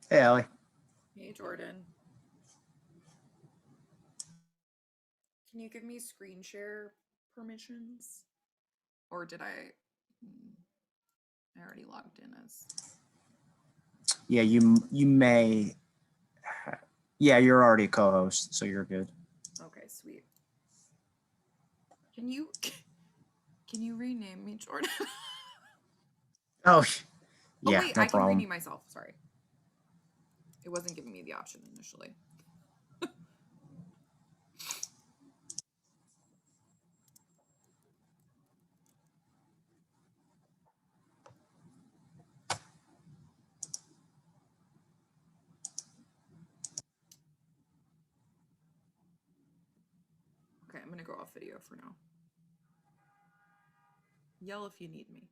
Hey, Allie. Hey, Jordan. Can you give me screen share permissions? Or did I already logged in as? Yeah, you may. Yeah, you're already a co-host, so you're good. Okay, sweet. Can you rename me Jordan? Oh, yeah, oh wait, no I can problem. rename myself. Sorry, it wasn't giving me the option initially. Okay, I'm gonna go off video for now. Yell if you need me.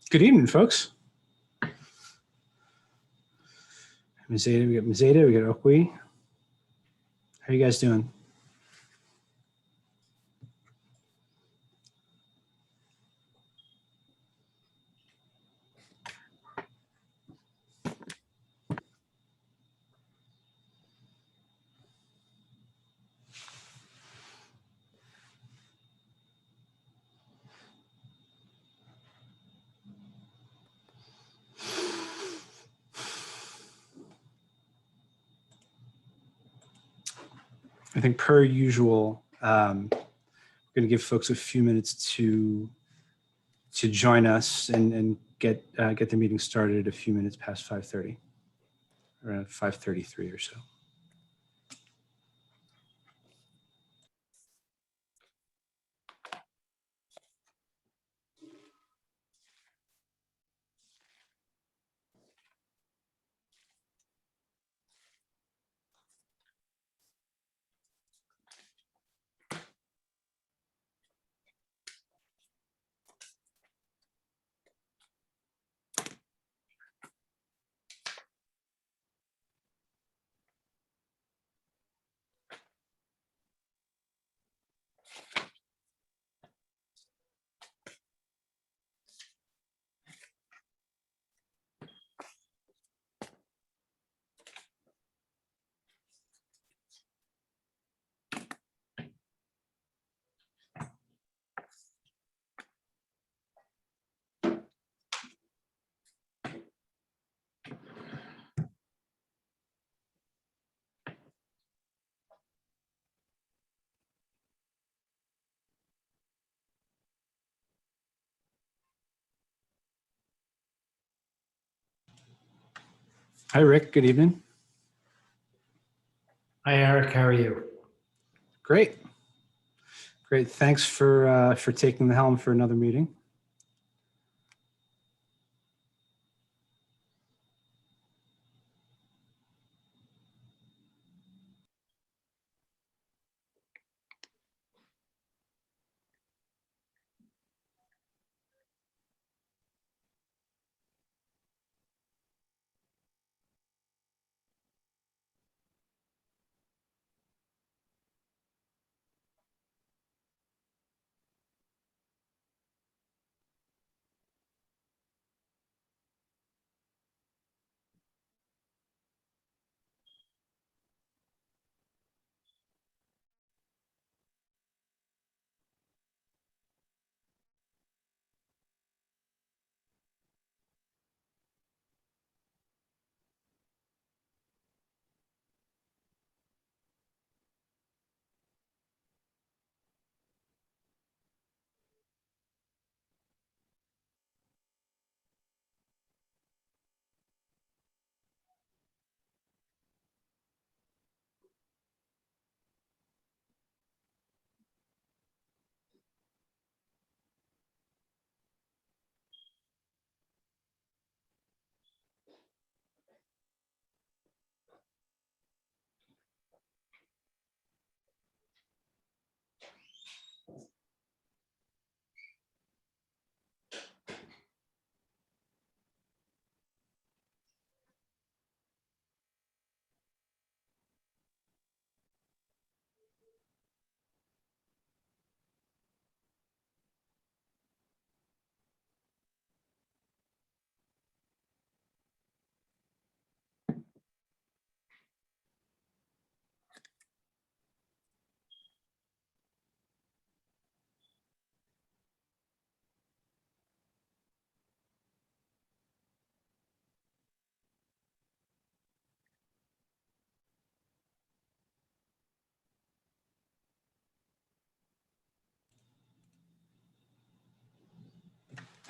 Good evening, folks. Mazeda, we got Mazeda, we got Okwe. How are you guys doing? I think per usual, we're going to give folks a few minutes to join us and get the meeting started at a few minutes past 5:30, around 5:33 or so. Hi, Rick. Good evening. Hi, Eric. How are you? Great. Great. Thanks for taking the helm for another meeting.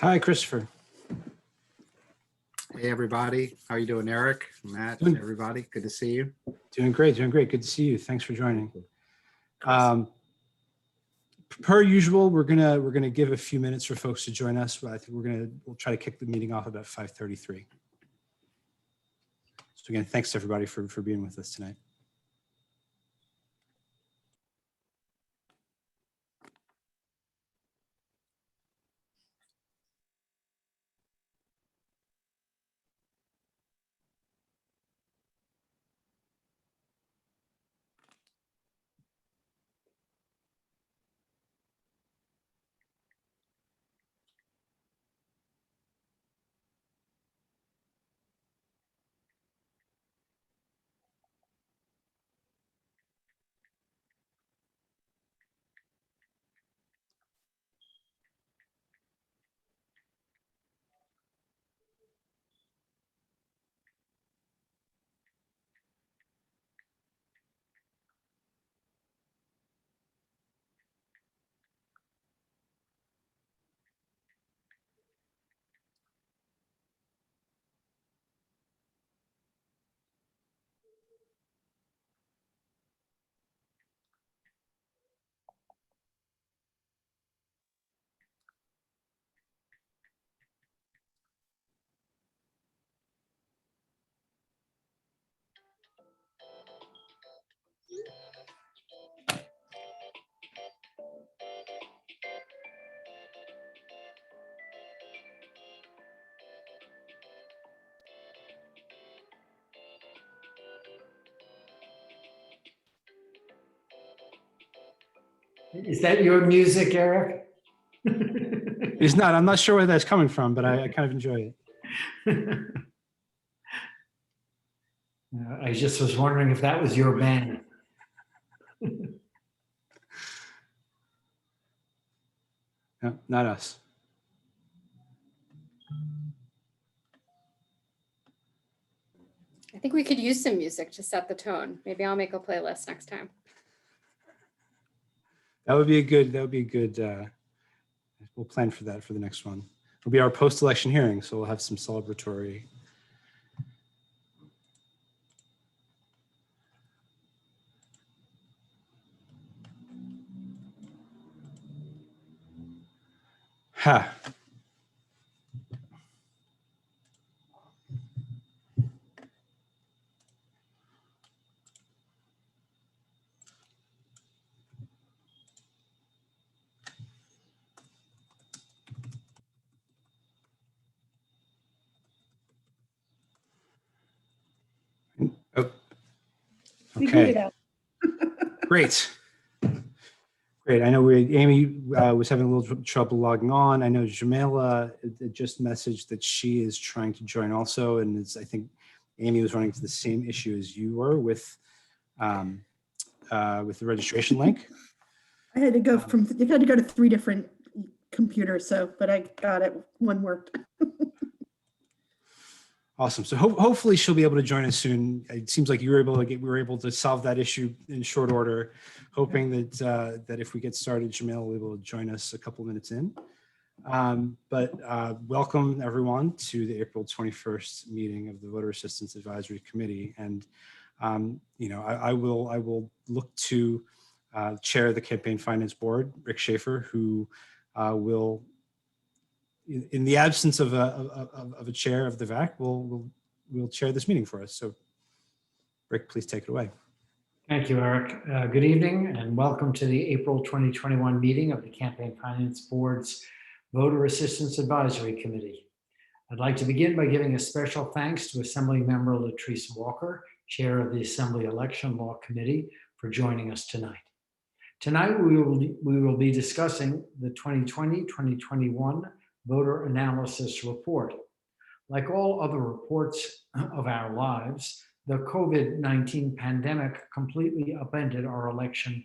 Hi, Christopher. Hey, everybody. How you doing, Eric, Matt, Doing- everybody? Good to see you. Doing great, doing great. Good to see you. Thanks for joining. Per usual, we're gonna give a few minutes for folks to join us. But I think we'll try to kick the meeting off about 5:33. So again, thanks to everybody for being with us tonight. Is that your music, Eric? It's not. I'm not sure where that's coming from, but I kind of enjoy it. I just was wondering if that was your band. No, not us. I think we could use some music to set the tone. Maybe I'll make a playlist next time. That would be a good. We'll plan for that for the next one. It'll be our post-election hearing, so we'll have some celebratory. Ha. Oh. Okay. Great. Great. I know Amy was having a little trouble logging on. I know Jamila just messaged that she is trying to join also, and I think Amy was running into the same issue as you were with the registration link. I had to go to 3 different computers, but I got it. One worked. Awesome. So hopefully she'll be able to join us soon. It seems like we were able to solve that issue in short order, hoping that if we get started, Jamil will be able to join us a couple minutes in. But welcome everyone to the April 21st meeting of the Voter Assistance Advisory Committee. And I will look to chair the Campaign Finance Board, Rick Schaefer, who will, in the absence of a chair of the VAAC, will chair this meeting for us. So Rick, please take it away. Thank you, Eric. Good evening and welcome to the April 2021 meeting of the Campaign Finance Board's Voter Assistance Advisory Committee. I'd like to begin by giving a special thanks to Assembly Member Latrice Walker, Chair of the Assembly Election Law Committee, for joining us tonight. Tonight, we will be discussing the 2020-2021 Voter Analysis Report. Like all other reports of our lives, the COVID-19 pandemic completely upended our election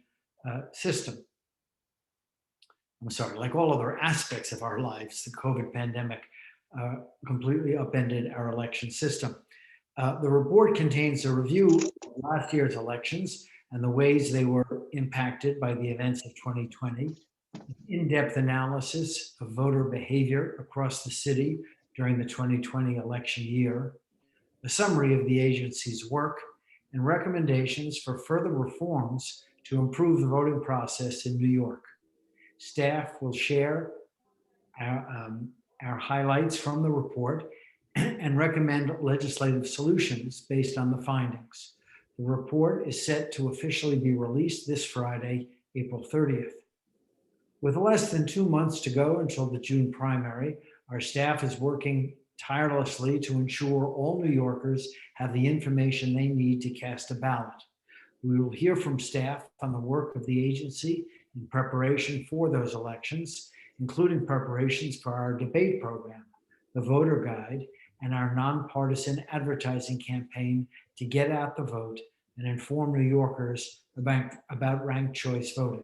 system. I'm sorry, like all other aspects of our lives, the COVID pandemic completely upended our election system. The report contains a review of last year's elections and the ways they were impacted by the events of 2020, in-depth analysis of voter behavior across the city during the 2020 election year, a summary of the agency's work, and recommendations for further reforms to improve the voting process in New York. Staff will share our highlights from the report and recommend legislative solutions based on the findings. The report is set to officially be released this Friday, April 30th. With less than 2 months to go until the June primary, our staff is working tirelessly to ensure all New Yorkers have the information they need to cast a ballot. We will hear from staff on the work of the agency in preparation for those elections, including preparations for our debate program, the voter guide, and our nonpartisan advertising campaign to get out the vote and inform New Yorkers about ranked choice voting.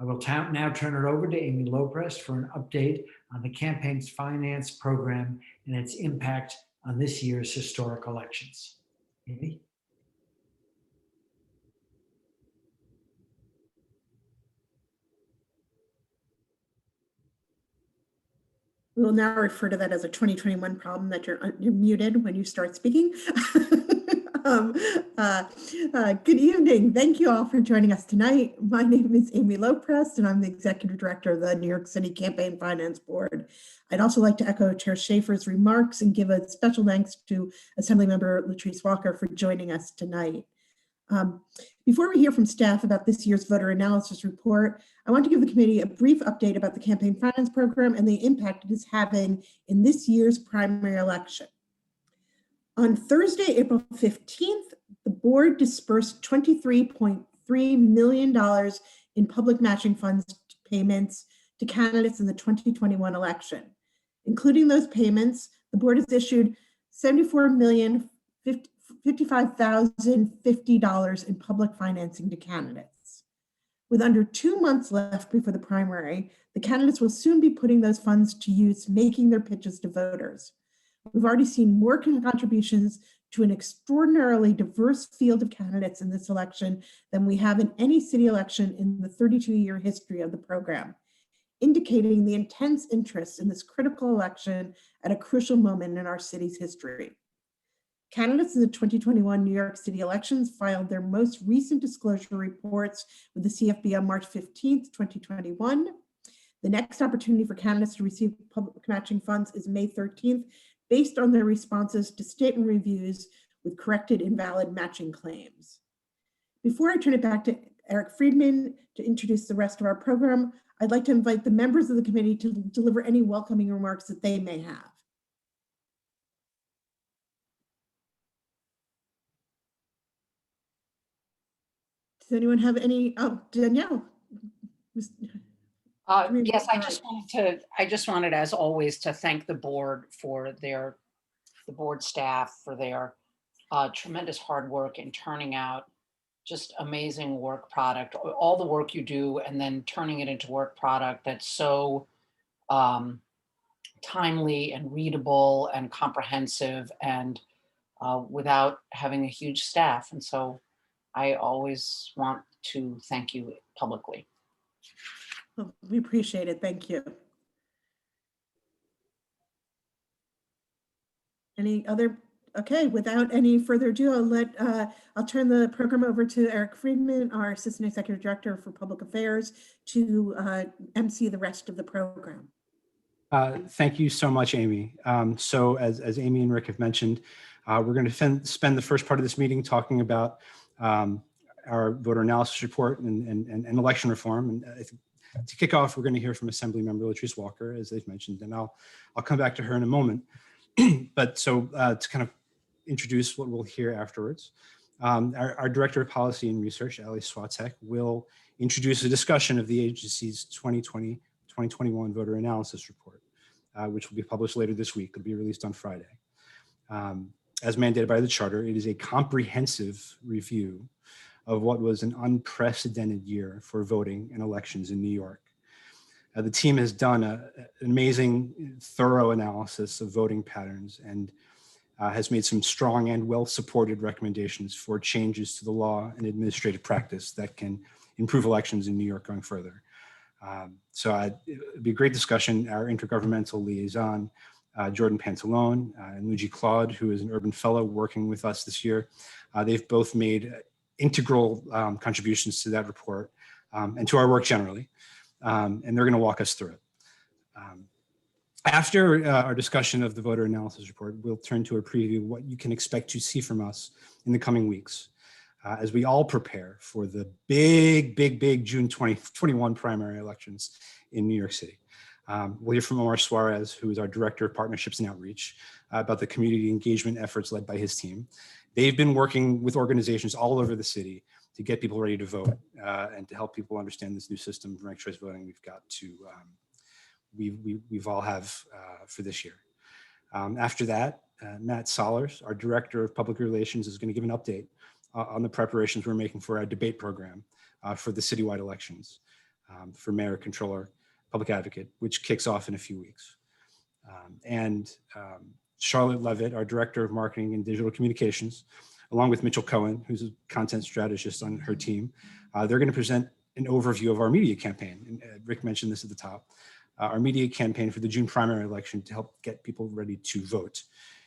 I will now turn it over to Amy Loprest for an update on the campaign's finance program and its impact on this year's historic elections. Amy? We will now refer to that as a 2021 problem, that you're muted when you start speaking. Good evening. Thank you all for joining us tonight. My name is Amy Loprest, and I'm the Executive Director of the New York City Campaign Finance Board. I'd also like to echo Chair Schaefer's remarks and give a special thanks to Assemblymember Latrice Walker for joining us tonight. Before we hear from staff about this year's voter analysis report, I want to give the committee a brief update about the campaign finance program and the impact it is having in this year's primary election. On Thursday, April 15th, the board dispersed $23.3 million in public matching funds payments to candidates in the 2021 election. Including those payments, the board has issued $74,055,050 in public financing to candidates. With under 2 months left before the primary, the candidates will soon be putting those funds to use, making their pitches to voters. We've already seen more contributions to an extraordinarily diverse field of candidates in this election than we have in any city election in the 32-year history of the program, indicating the intense interest in this critical election at a crucial moment in our city's history. Candidates in the 2021 New York City elections filed their most recent disclosure reports with the CFB on March 15th, 2021. The next opportunity for candidates to receive public matching funds is May 13th, based on their responses to statement reviews with corrected invalid matching claims. Before I turn it back to Eric Friedman to introduce the rest of our program, I'd like to invite the members of the committee to deliver any welcoming remarks that they may have. Does anyone have any? Oh, Danielle. Yes, I just wanted, as always, to thank the board for the board staff for their tremendous hard work in turning out just amazing work product, all the work you do, and then turning it into work product that's so timely and readable and comprehensive, and without having a huge staff. And so I always want to thank you publicly. Well, we appreciate it. Thank you. Any other? Okay, without any further ado, I'll turn the program over to Eric Friedman, our Assistant Executive Director for Public Affairs, to MC the rest of the program. Thank you so much, Amy. So as Amy and Rick have mentioned, we're going to spend the first part of this meeting talking about our voter analysis report and election reform. And to kick off, we're going to hear from Assemblymember Latrice Walker, as they've mentioned, and I'll come back to her in a moment. But so to kind of introduce what we'll hear afterwards, our Director of Policy and Research, Ali Swatek, will introduce a discussion of the agency's 2020-2021 voter analysis report, which will be published later this week. It'll be released on Friday. As mandated by the charter, it is a comprehensive review of what was an unprecedented year for voting and elections in New York. The team has done an amazing, thorough analysis of voting patterns and has made some strong and well-supported recommendations for changes to the law and administrative practice that can improve elections in New York going further. It'd be a great discussion. Our intergovernmental liaison, Jordan Pantalone and Luigi Claude, who is an urban fellow working with us this year. They've both made integral contributions to that report and to our work generally. And they're going to walk us through it. After our discussion of the voter analysis report, we'll turn to a preview of what you can expect to see from us in the coming weeks as we all prepare for the big June 2021 primary elections in New York City. We'll hear from Omar Suarez, who is our Director of Partnerships and Outreach, about the community engagement efforts led by his team. They've been working with organizations all over the city to get people ready to vote and to help people understand this new system of ranked choice voting we've all have for this year. After that, Matt Solers, our Director of Public Relations, is going to give an update on the preparations we're making for our debate program for the citywide elections for Mayor, Comptroller, Public Advocate, which kicks off in a few weeks. Charlotte Levitt, our Director of Marketing and Digital Communications, along with Mitchell Cohen, who's a content strategist on her team, they're going to present an overview of our media campaign. And Rick mentioned this at the top. Our media campaign for the June primary election to help get people ready to vote,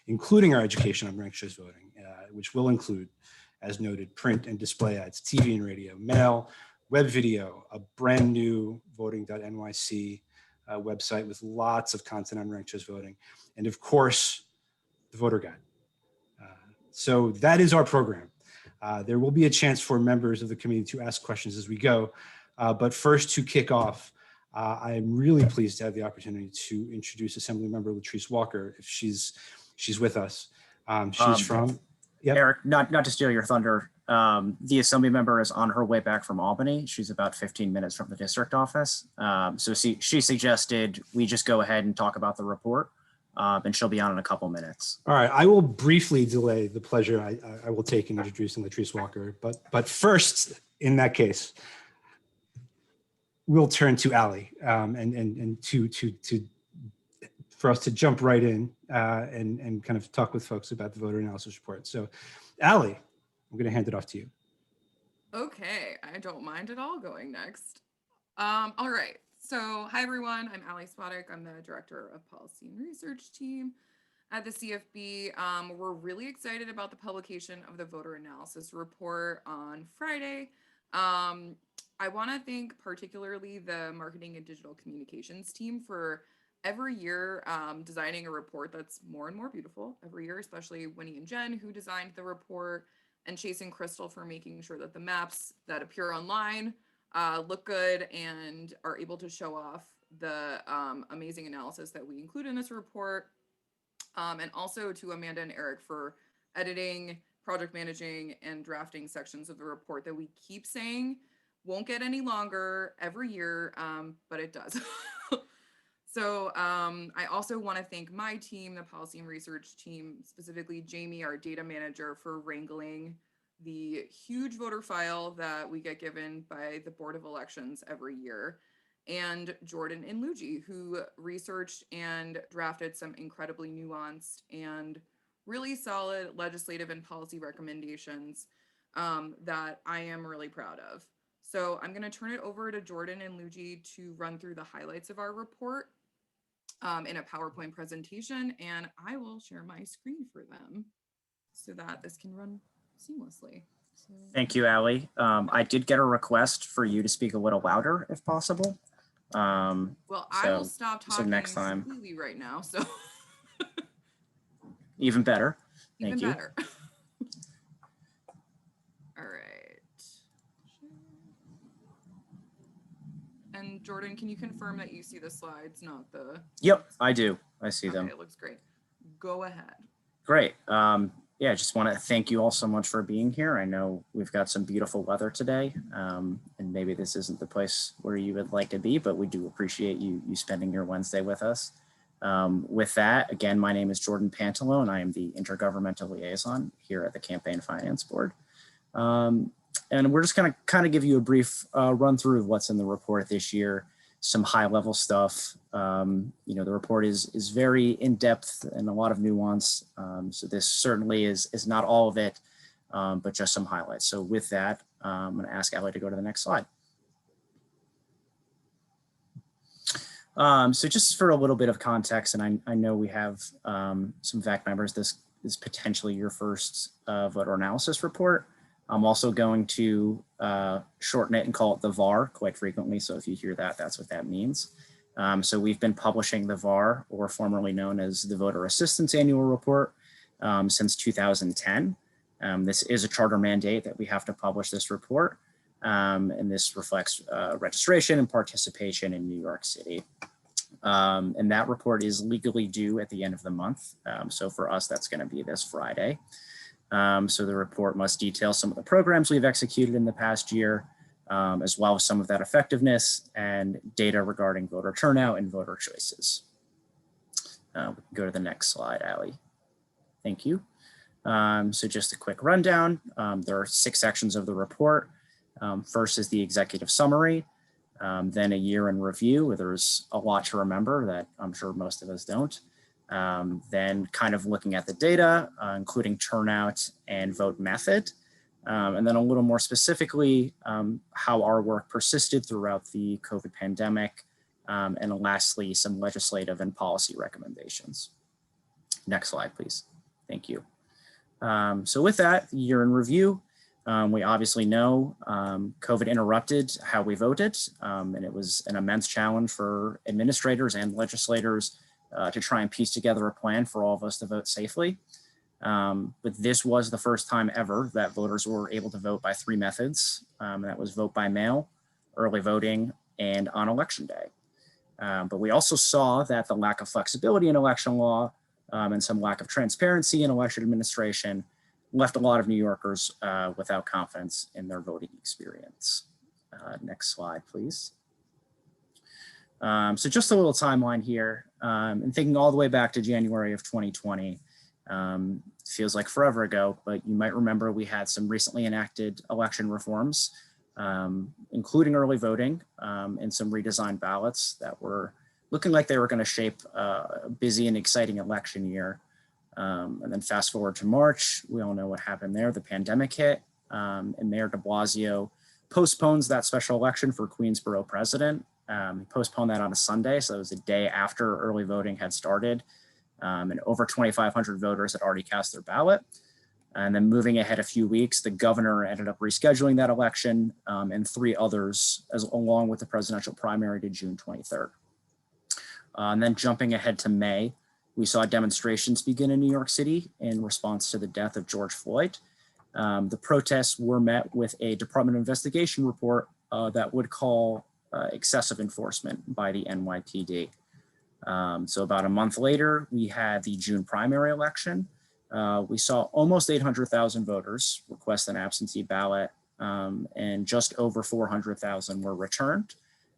including our education on ranked choice voting, which will include, as noted, print and display ads, TV and radio, mail, web video, a brand new voting.nyc website with lots of content on ranked choice voting, and of course, the voter guide. So that is our program. There will be a chance for members of the committee to ask questions as we go, but first to kick off, I am really pleased to have the opportunity to introduce Assemblymember Latrice Walker, if she's with us. She's from, yep. Eric, not to steal your thunder, the Assembly member is on her way back from Albany. She's about 15 minutes from the district office. So she suggested we just go ahead and talk about the report, and she'll be on in a couple minutes. All right, I will briefly delay the pleasure I will take in introducing Latrice Walker, but first, in that case, we'll turn to Allie and for us to jump right in and kind of talk with folks about the voter analysis report. So Allie, I'm going to hand it off to you. Okay, I don't mind at all going next. All right, so hi everyone, I'm Allie Swadek. I'm the Director of Policy and Research Team at the CFB. We're really excited about the publication of the voter analysis report on Friday. I want to thank particularly the marketing and digital communications team for every year designing a report that's more and more beautiful every year, especially Winnie and Jen, who designed the report, and Chase and Crystal for making sure that the maps that appear online look good and are able to show off the amazing analysis that we include in this report. And also to Amanda and Eric for editing, project managing, and drafting sections of the report that we keep saying won't get any longer every year, but it does. So I also want to thank my team, the policy and research team, specifically Jamie, our data manager, for wrangling the huge voter file that we get given by the Board of Elections every year, and Jordan and Luigi, who researched and drafted some incredibly nuanced and really solid legislative and policy recommendations that I am really proud of. So I'm going to turn it over to Jordan and Luigi to run through the highlights of our report in a PowerPoint presentation, and I will share my screen for them so that this can run seamlessly. So, Thank you, Allie. I did get a request for you to speak a little louder if possible. well, I will stop talking next time. completely right now, so Even better. Thank you. better. All right. And Jordan, can you confirm that you see the slides, not the... Yep, I do. I see them. Okay, it looks great. Go ahead. Great. Yeah, I just want to thank you all so much for being here. I know we've got some beautiful weather today, and maybe this isn't the place where you would like to be, but we do appreciate you spending your Wednesday with us. With that, again, my name is Jordan Pantalone. I am the Intergovernmental Liaison here at the Campaign Finance Board. And we're just going to kind of give you a brief run through of what's in the report this year, some high level stuff. You know, the report is very in depth and a lot of nuance. So this certainly is not all of it, but just some highlights. So with that, I'm going to ask Ellie to go to the next slide. So just for a little bit of context, and I know we have some VAAC members, this is potentially your first voter analysis report. I'm also going to shorten it and call it the VAR quite frequently. So if you hear that, that's what that means. So we've been publishing the VAR, or formerly known as the Voter Assistance Annual Report, since 2010. This is a charter mandate that we have to publish this report. And this reflects registration and participation in New York City. And that report is legally due at the end of the month. So for us, that's going to be this Friday. So the report must detail some of the programs we've executed in the past year, as well as some of that effectiveness and data regarding voter turnout and voter choices. We can go to the next slide, Ali. Thank you. So just a quick rundown. There are 6 sections of the report. First is the executive summary, then a year in review, where there's a lot to remember that I'm sure most of us don't. Then kind of looking at the data, including turnout and vote method. And then a little more specifically, how our work persisted throughout the COVID pandemic. And lastly, some legislative and policy recommendations. Next slide, please. Thank you. So with that, year in review, we obviously know COVID interrupted how we voted, and it was an immense challenge for administrators and legislators to try and piece together a plan for all of us to vote safely. But this was the first time ever that voters were able to vote by 3 methods. That was vote by mail, early voting, and on election day. But we also saw that the lack of flexibility in election law and some lack of transparency in election administration left a lot of New Yorkers without confidence in their voting experience. Next slide, please. So just a little timeline here, and thinking all the way back to January of 2020. Feels like forever ago, but you might remember we had some recently enacted election reforms, including early voting and some redesigned ballots that were looking like they were going to shape a busy and exciting election year. And then fast forward to March, we all know what happened there. The pandemic hit, and Mayor de Blasio postpones that special election for Queensborough president. He postponed that on a Sunday, so it was the day after early voting had started. And over 2,500 voters had already cast their ballot. And then moving ahead a few weeks, the governor ended up rescheduling that election and 3 others, along with the presidential primary, to June 23rd. And then jumping ahead to May, we saw demonstrations begin in New York City in response to the death of George Floyd. The protests were met with a Department of Investigation report that would call excessive enforcement by the NYPD. So about a month later, we had the June primary election. We saw almost 800,000 voters request an absentee ballot, and just over 400,000 were returned.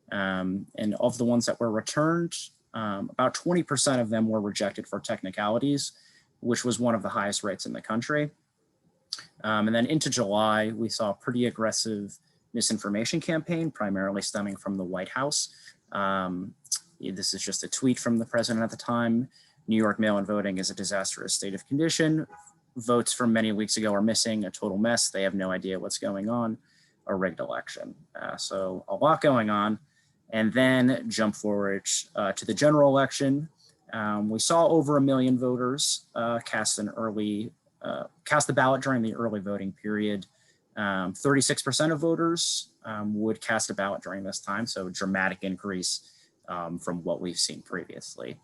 And of the ones that were returned, about 20% of them were rejected for technicalities, which was one of the highest rates in the country. And then into July, we saw a pretty aggressive misinformation campaign, primarily stemming from the White House. This is just a tweet from the president at the time. New York mail-in voting is a disastrous state of condition. Votes from many weeks ago are missing, a total mess. They have no idea what's going on, a rigged election. So a lot going on. And then jump forward to the general election. We saw over 1 million voters cast the ballot during the early voting period. 36% of voters would cast a ballot during this time, so a dramatic increase from what we've seen previously.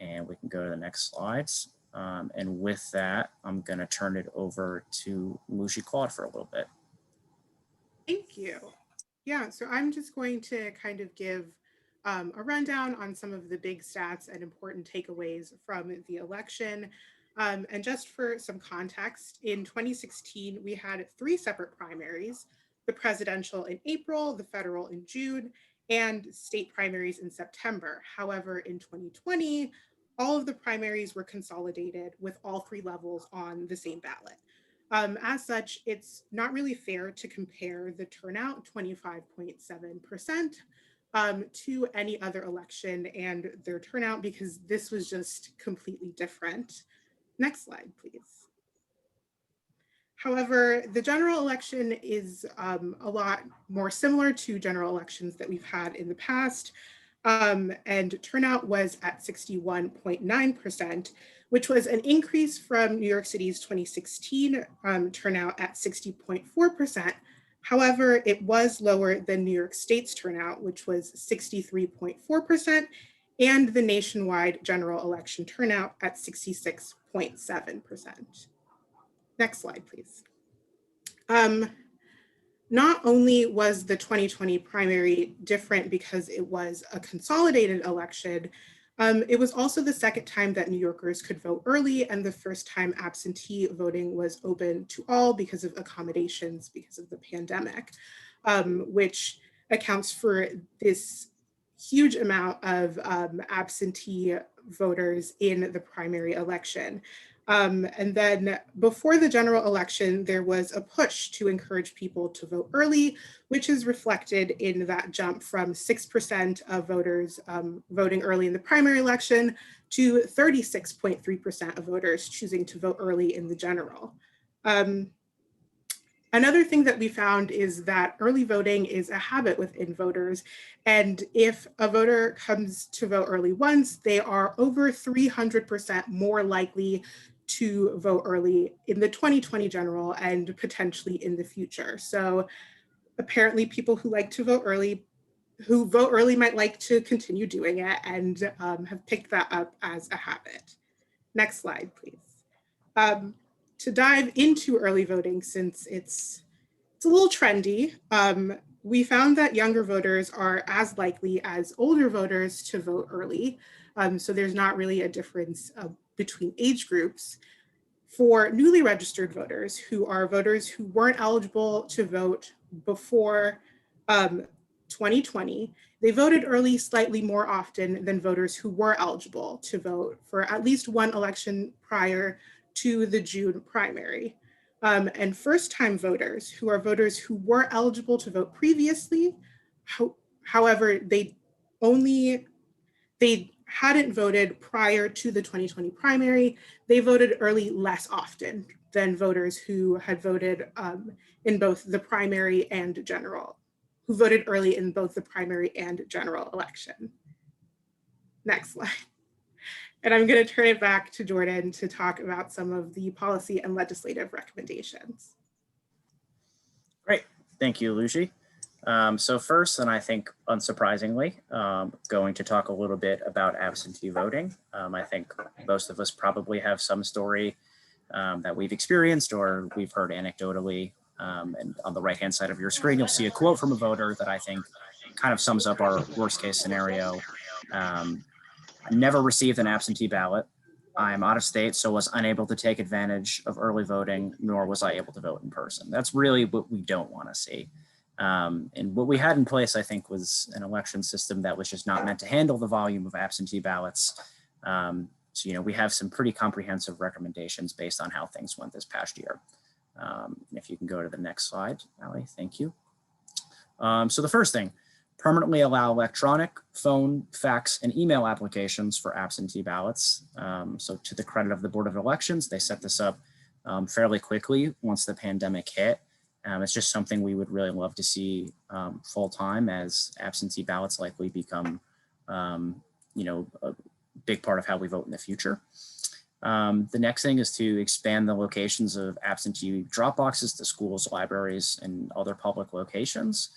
And we can go to the next slides. And with that, I'm going to turn it over to Lucy Claude for a little bit. Thank you. Yeah, so I'm just going to kind of give a rundown on some of the big stats and important takeaways from the election. And just for some context, in 2016, we had 3 separate primaries: the presidential in April, the federal in June, and state primaries in September. However, in 2020, all of the primaries were consolidated with all 3 levels on the same ballot. As such, it's not really fair to compare the turnout, 25.7%, to any other election and their turnout, because this was just completely different. Next slide, please. However, the general election is a lot more similar to general elections that we've had in the past. and turnout was at 61.9%, which was an increase from New York City's 2016 turnout at 60.4%. However, it was lower than New York State's turnout, which was 63.4%, and the nationwide general election turnout at 66.7%. Next slide, please. Not only was the 2020 primary different because it was a consolidated election, it was also the second time that New Yorkers could vote early and the first time absentee voting was open to all because of accommodations because of the pandemic, which accounts for this huge amount of absentee voters in the primary election. And then before the general election, there was a push to encourage people to vote early, which is reflected in that jump from 6% of voters voting early in the primary election to 36.3% of voters choosing to vote early in the general. Another thing that we found is that early voting is a habit within voters. And if a voter comes to vote early once, they are over 300% more likely to vote early in the 2020 general and potentially in the future. So apparently people who like to vote early, who vote early might like to continue doing it and have picked that up as a habit. Next slide, please. To dive into early voting, since it's a little trendy, we found that younger voters are as likely as older voters to vote early. So there's not really a difference between age groups. For newly registered voters, who are voters who weren't eligible to vote before 2020, they voted early slightly more often than voters who were eligible to vote for at least one election prior to the June primary. And first-time voters, who are voters who were eligible to vote previously, however, they hadn't voted prior to the 2020 primary, they voted early less often than voters who had voted in both the primary and general, who voted early in both the primary and general election. Next slide. And I'm going to turn it back to Jordan to talk about some of the policy and legislative recommendations. Great, thank you, Lucy. So first, and I think unsurprisingly, going to talk a little bit about absentee voting. I think most of us probably have some story that we've experienced or we've heard anecdotally. And on the right-hand side of your screen, you'll see a quote from a voter that I think kind of sums up our worst-case scenario. I never received an absentee ballot. I'm out of state, so was unable to take advantage of early voting, nor was I able to vote in person. That's really what we don't want to see. And what we had in place, I think, was an election system that was just not meant to handle the volume of absentee ballots. So, you know, we have some pretty comprehensive recommendations based on how things went this past year. If you can go to the next slide, Allie, thank you. So the first thing, permanently allow electronic, phone, fax, and email applications for absentee ballots. So to the credit of the Board of Elections, they set this up fairly quickly once the pandemic hit. It's just something we would really love to see full time, as absentee ballots likely become, you know, a big part of how we vote in the future. The next thing is to expand the locations of absentee drop boxes to schools, libraries, and other public locations.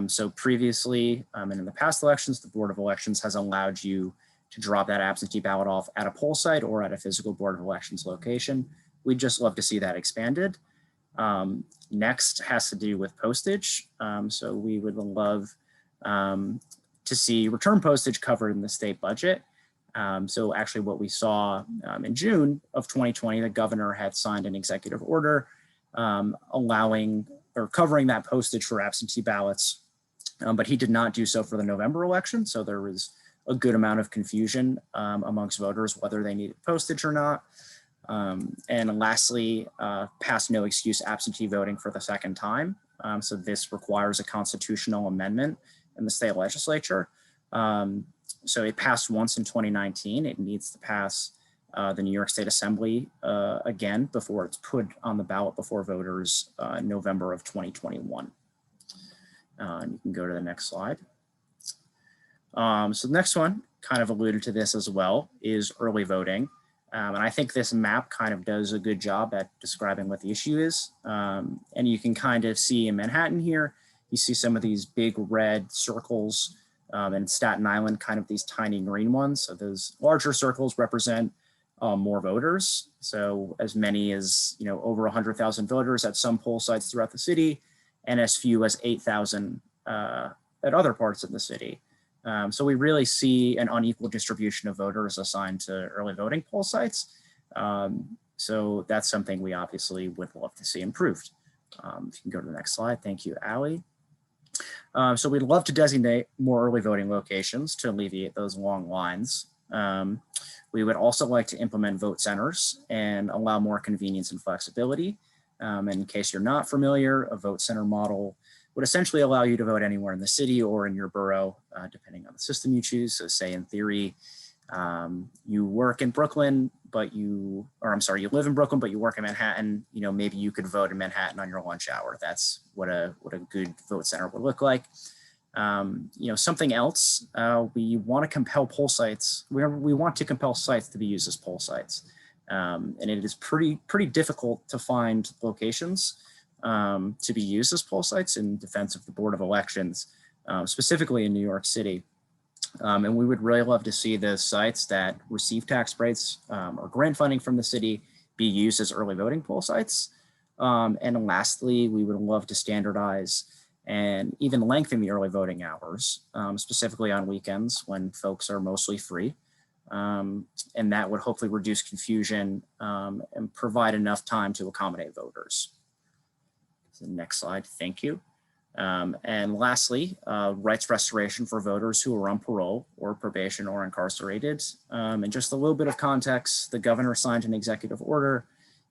So previously, and in the past elections, the Board of Elections has allowed you to drop that absentee ballot off at a poll site or at a physical Board of Elections location. We'd just love to see that expanded. Next has to do with postage. So we would love to see return postage covered in the state budget. So actually what we saw in June of 2020, the governor had signed an executive order allowing or covering that postage for absentee ballots, but he did not do so for the November election. So there was a good amount of confusion amongst voters whether they needed postage or not. And lastly, passed no excuse absentee voting for the second time. So this requires a constitutional amendment in the state legislature. So it passed once in 2019. It needs to pass the New York State Assembly again before it's put on the ballot before voters in November of 2021. And you can go to the next slide. So the next one, kind of alluded to this as well, is early voting. And I think this map kind of does a good job at describing what the issue is. And you can kind of see in Manhattan here, you see some of these big red circles, and Staten Island, kind of these tiny green ones. So those larger circles represent more voters. So as many as, over 100,000 voters at some poll sites throughout the city, and as few as 8,000 at other parts of the city. So we really see an unequal distribution of voters assigned to early voting poll sites. So that's something we obviously would love to see improved. If you can go to the next slide. Thank you, Allie. So we'd love to designate more early voting locations to alleviate those long lines. We would also like to implement vote centers and allow more convenience and flexibility. And in case you're not familiar, a vote center model would essentially allow you to vote anywhere in the city or in your borough, depending on the system you choose. So say in theory, you work in Brooklyn, you live in Brooklyn, but you work in Manhattan, maybe you could vote in Manhattan on your lunch hour. That's what a good vote center would look like. Something else, we want to compel poll sites. We want to compel sites to be used as poll sites. And it is pretty difficult to find locations to be used as poll sites in defense of the Board of Elections, specifically in New York City. And we would really love to see the sites that receive tax breaks or grant funding from the city be used as early voting poll sites. And lastly, we would love to standardize and even lengthen the early voting hours, specifically on weekends when folks are mostly free. And that would hopefully reduce confusion and provide enough time to accommodate voters. So next slide, thank you. And lastly, rights restoration for voters who are on parole or probation or incarcerated. And just a little bit of context, the governor signed an executive order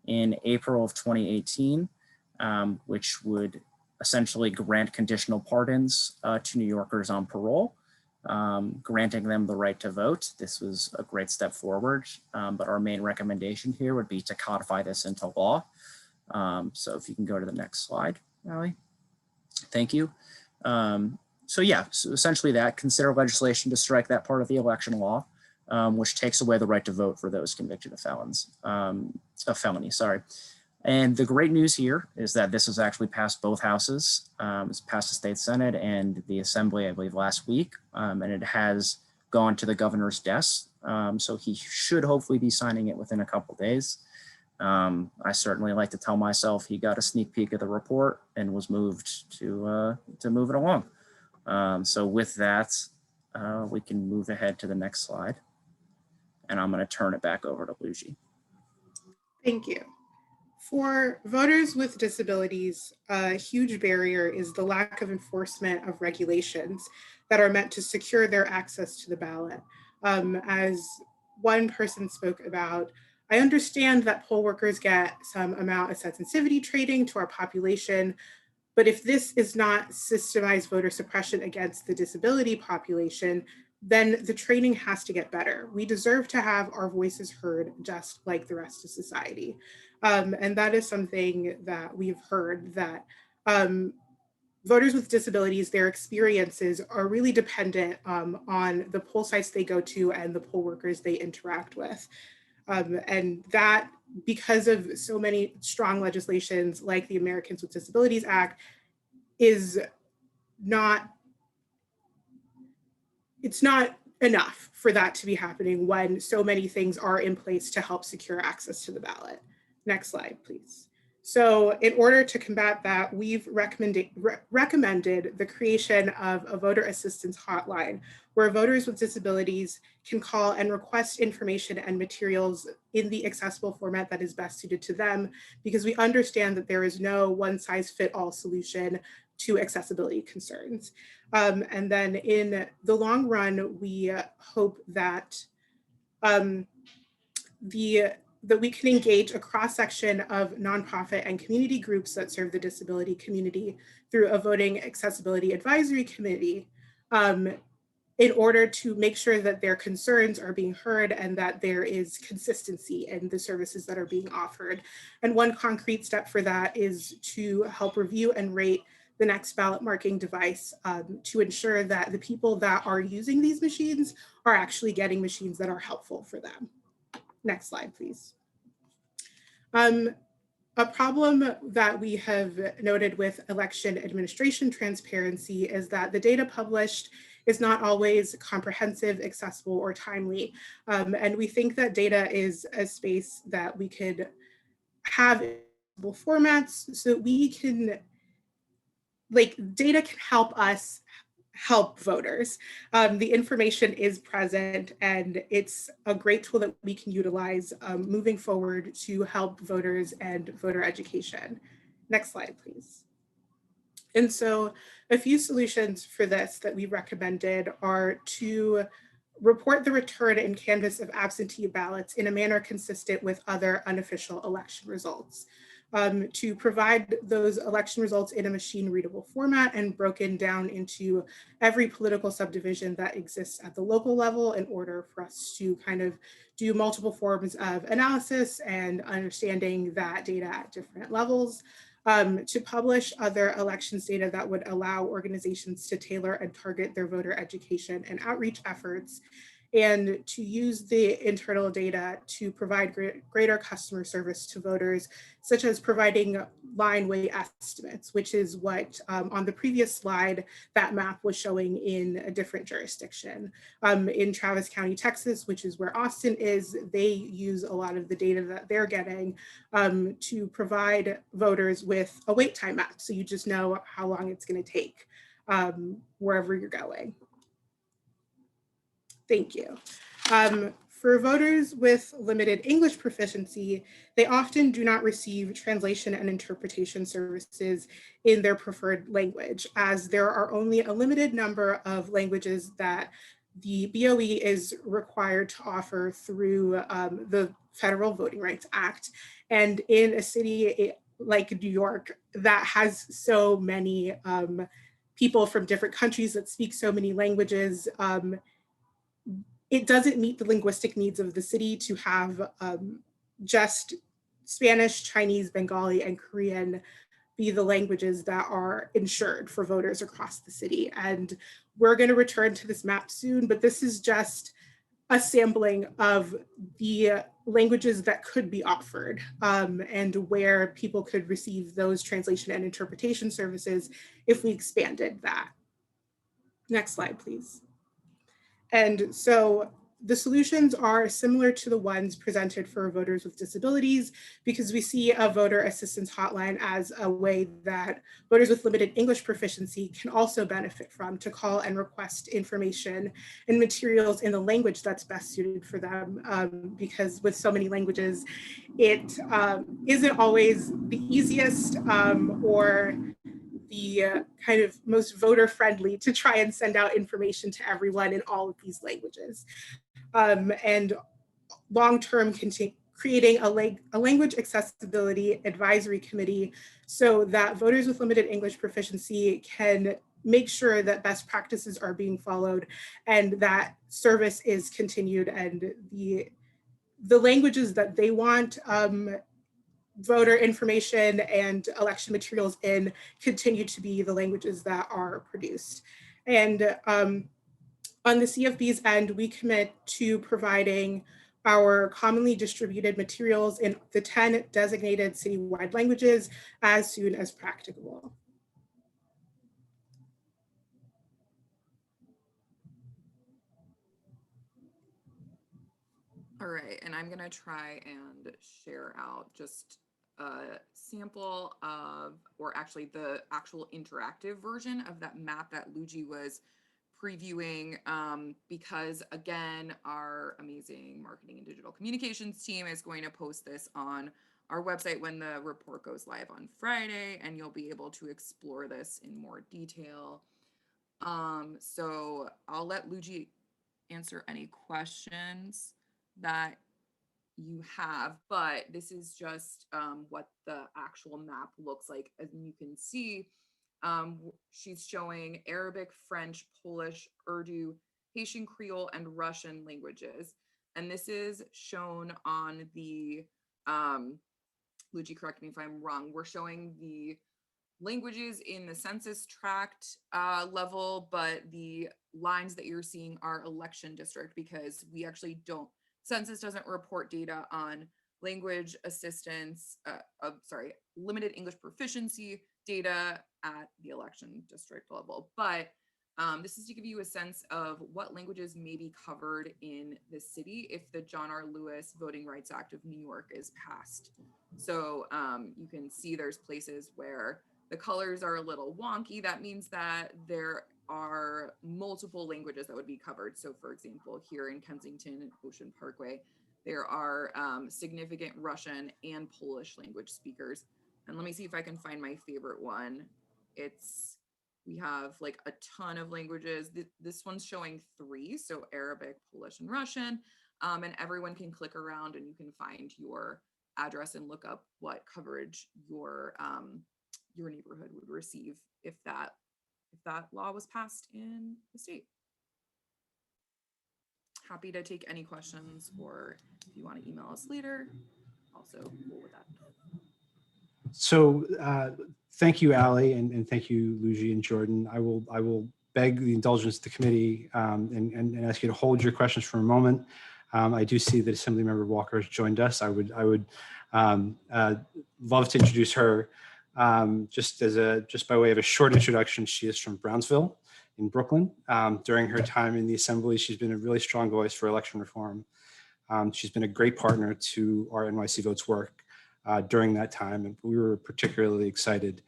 in April of 2018, which would essentially grant conditional pardons to New Yorkers on parole, granting them the right to vote. This was a great step forward, but our main recommendation here would be to codify this into law. So if you can go to the next slide, Allie. Thank you. So essentially that, consider legislation to strike that part of the election law, which takes away the right to vote for those convicted of felony. And the great news here is that this has actually passed both houses. It's passed the state Senate and the Assembly, I believe, last week, and it has gone to the governor's desk. So he should hopefully be signing it within a couple days. I certainly like to tell myself he got a sneak peek of the report and was moved to move it along. So with that, we can move ahead to the next slide. And I'm going to turn it back over to Luigi. Thank you. For voters with disabilities, a huge barrier is the lack of enforcement of regulations that are meant to secure their access to the ballot. As one person spoke about, I understand that poll workers get some amount of sensitivity training to our population, but if this is not systemized voter suppression against the disability population, then the training has to get better. We deserve to have our voices heard just like the rest of society. And that is something that we've heard, that voters with disabilities, their experiences are really dependent on the poll sites they go to and the poll workers they interact with. And that, because of so many strong legislations like the Americans with Disabilities Act, it's not enough for that to be happening when so many things are in place to help secure access to the ballot. Next slide, please. So in order to combat that, we've recommended the creation of a voter assistance hotline where voters with disabilities can call and request information and materials in the accessible format that is best suited to them, because we understand that there is no one-size-fits-all solution to accessibility concerns. And then in the long run, we hope that that we can engage a cross-section of nonprofit and community groups that serve the disability community through a voting accessibility advisory committee in order to make sure that their concerns are being heard and that there is consistency in the services that are being offered. And one concrete step for that is to help review and rate the next ballot marking device to ensure that the people that are using these machines are actually getting machines that are helpful for them. Next slide, please. A problem that we have noted with election administration transparency is that the data published is not always comprehensive, accessible, or timely. And we think that data is a space that we could have in formats so we can, like, data can help us help voters. The information is present and it's a great tool that we can utilize moving forward to help voters and voter education. Next slide, please. And so a few solutions for this that we recommended are to report the return and canvass of absentee ballots in a manner consistent with other unofficial election results. To provide those election results in a machine readable format and broken down into every political subdivision that exists at the local level in order for us to kind of do multiple forms of analysis and understanding that data at different levels. To publish other elections data that would allow organizations to tailor and target their voter education and outreach efforts, and to use the internal data to provide greater customer service to voters, such as providing line wait estimates, which is what on the previous slide, that map was showing in a different jurisdiction. In Travis County, Texas, which is where Austin is, they use a lot of the data that they're getting to provide voters with a wait time map. So you just know how long it's going to take wherever you're going. Thank you. For voters with limited English proficiency, they often do not receive translation and interpretation services in their preferred language, as there are only a limited number of languages that the BOE is required to offer through the Federal Voting Rights Act. And in a city like New York that has so many people from different countries that speak so many languages, it doesn't meet the linguistic needs of the city to have just Spanish, Chinese, Bengali, and Korean be the languages that are insured for voters across the city. And we're going to return to this map soon, but this is just a sampling of the languages that could be offered and where people could receive those translation and interpretation services if we expanded that. Next slide, please. And so the solutions are similar to the ones presented for voters with disabilities, because we see a voter assistance hotline as a way that voters with limited English proficiency can also benefit from to call and request information and materials in the language that's best suited for them. Because with so many languages, it isn't always the easiest or the kind of most voter friendly to try and send out information to everyone in all of these languages. And long-term creating a language accessibility advisory committee so that voters with limited English proficiency can make sure that best practices are being followed and that service is continued, and the languages that they want voter information and election materials in continue to be the languages that are produced. And on the CFB's end, we commit to providing our commonly distributed materials in the 10 designated citywide languages as soon as practicable. All right, and I'm gonna try and share out just a sample of, or actually the actual interactive version of that map that Luigi was previewing, because again, our amazing marketing and digital communications team is going to post this on our website when the report goes live on Friday, and you'll be able to explore this in more detail. So I'll let Luigi answer any questions that you have, but this is just what the actual map looks like. As you can see, she's showing Arabic, French, Polish, Urdu, Haitian Creole, and Russian languages. And this is shown on the, Luigi, correct me if I'm wrong, we're showing the languages in the census tract level, but the lines that you're seeing are election district because we actually don't, census doesn't report data on language assistance, limited English proficiency data at the election district level. But this is to give you a sense of what languages may be covered in the city if the John R. Lewis Voting Rights Act of New York is passed. So you can see there's places where the colors are a little wonky. That means that there are multiple languages that would be covered. So for example, here in Kensington and Ocean Parkway, there are significant Russian and Polish language speakers. And let me see if I can find my favorite one. We have like a ton of languages. This one's showing 3, so Arabic, Polish, and Russian. And everyone can click around and you can find your address and look up what coverage your neighborhood would receive if that law was passed in the state. Happy to take any questions, or if you want to email us later, also cool with that. So thank you, Allie, and thank you, Luigi and Jordan. I will beg the indulgence of the committee and ask you to hold your questions for a moment. I do see that Assemblymember Walker has joined us. I would love to introduce her. Just by way of a short introduction, she is from Brownsville in Brooklyn. During her time in the Assembly, she's been a really strong voice for election reform. She's been a great partner to our NYC Votes work during that time, and we were particularly excited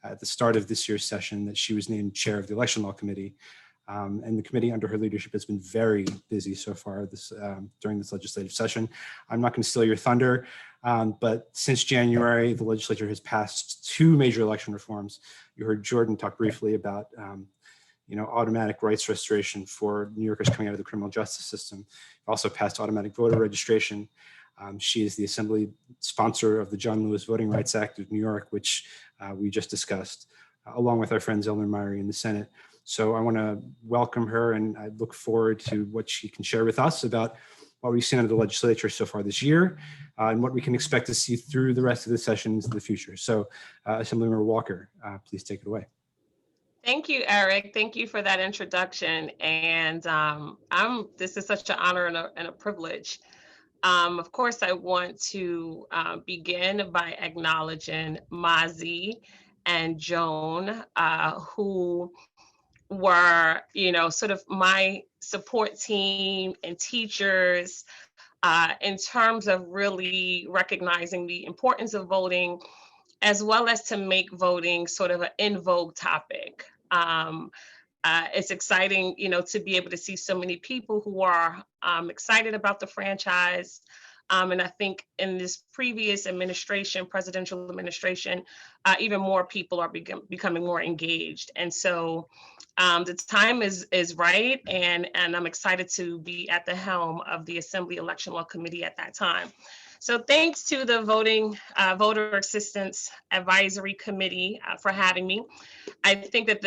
at the start of this year's session that she was named chair of the Election Law Committee. And the committee under her leadership has been very busy so far during this legislative session. I'm not going to steal your thunder, but since January, the legislature has passed 2 major election reforms. You heard Jordan talk briefly about automatic rights restoration for New Yorkers coming out of the criminal justice system. Also passed automatic voter registration. She is the Assembly sponsor of the John Lewis Voting Rights Act of New York, which we just discussed, along with our friends Eleanor Myrie in the Senate. So I want to welcome her, and I look forward to what she can share with us about what we've seen under the legislature so far this year, and what we can expect to see through the rest of the sessions in the future. So Assemblymember Walker, please take it away. Thank you, Eric. Thank you for that introduction. And this is such an honor and a privilege. Of course, I want to begin by acknowledging Mazi and Joan, who were, sort of my support team and teachers in terms of really recognizing the importance of voting, as well as to make voting sort of an in vogue topic. It's exciting, to be able to see so many people who are excited about the franchise. And I think in this previous administration, presidential administration, even more people are becoming more engaged. And so the time is right. And I'm excited to be at the helm of the Assembly Election Law Committee at that time. So thanks to the Voter Assistance Advisory Committee for having me. I think that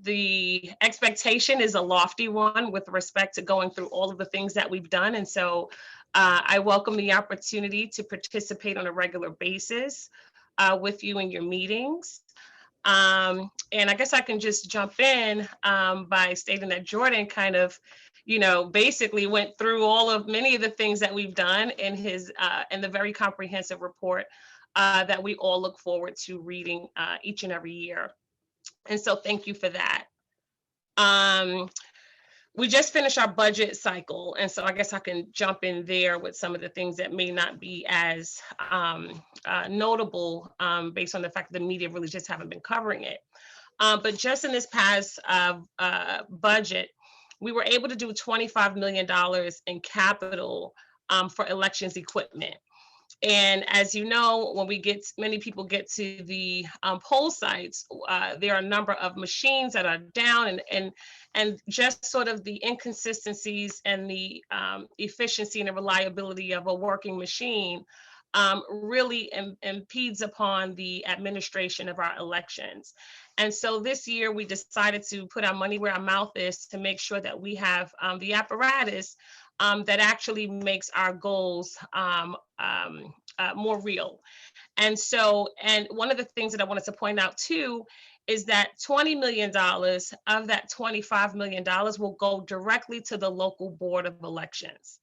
the expectation is a lofty one with respect to going through all of the things that we've done. And so I welcome the opportunity to participate on a regular basis with you in your meetings. And I guess I can just jump in by stating that Jordan kind of, basically went through many of the things that we've done in the very comprehensive report that we all look forward to reading each and every year. And so thank you for that. We just finished our budget cycle. And so I guess I can jump in there with some of the things that may not be as notable based on the fact that the media really just haven't been covering it. But just in this past budget, we were able to do $25 million in capital for elections equipment. And as you know, when many people get to the poll sites, there are a number of machines that are down, and just sort of the inconsistencies and the efficiency and the reliability of a working machine really impedes upon the administration of our elections. And so this year we decided to put our money where our mouth is to make sure that we have the apparatus that actually makes our goals more real. And one of the things that I wanted to point out too is that $20 million of that $25 million will go directly to the local board of elections.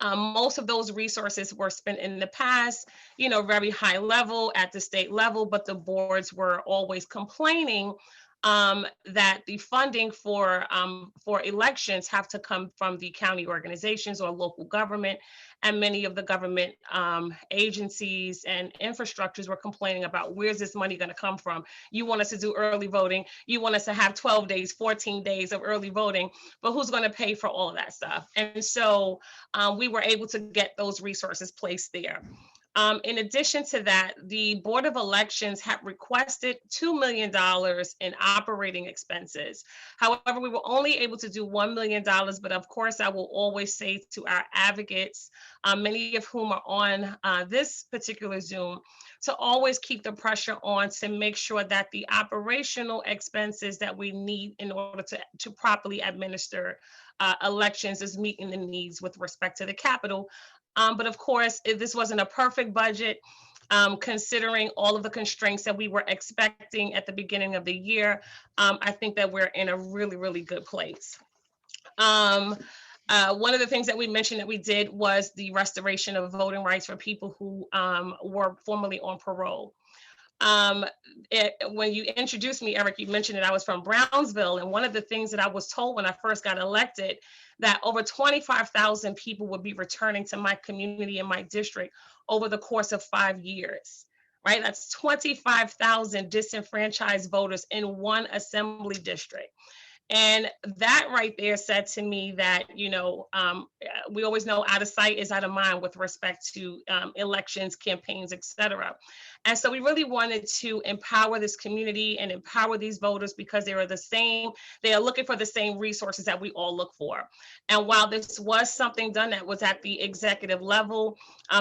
Most of those resources were spent in the past, very high level at the state level, but the boards were always complaining that the funding for elections have to come from the county organizations or local government, and many of the government agencies and infrastructures were complaining about, where's this money going to come from? You want us to do early voting, you want us to have 12 days, 14 days of early voting, but who's going to pay for all of that stuff? And so we were able to get those resources placed there. In addition to that, the Board of Elections had requested $2 million in operating expenses. However, we were only able to do $1 million, but of course, I will always say to our advocates, many of whom are on this particular Zoom, to always keep the pressure on to make sure that the operational expenses that we need in order to properly administer elections is meeting the needs with respect to the Capitol. But of course, this wasn't a perfect budget, considering all of the constraints that we were expecting at the beginning of the year. I think that we're in a really, really good place. One of the things that we mentioned that we did was the restoration of voting rights for people who were formerly on parole. When you introduced me, Eric, you mentioned that I was from Brownsville, and one of the things that I was told when I first got elected, that over 25,000 people would be returning to my community and my district over the course of 5 years, right? That's 25,000 disenfranchised voters in one assembly district. And that right there said to me that, we always know out of sight is out of mind with respect to elections, campaigns, et cetera. And so we really wanted to empower this community and empower these voters because they are looking for the same resources that we all look for. And while this was something done that was at the executive level,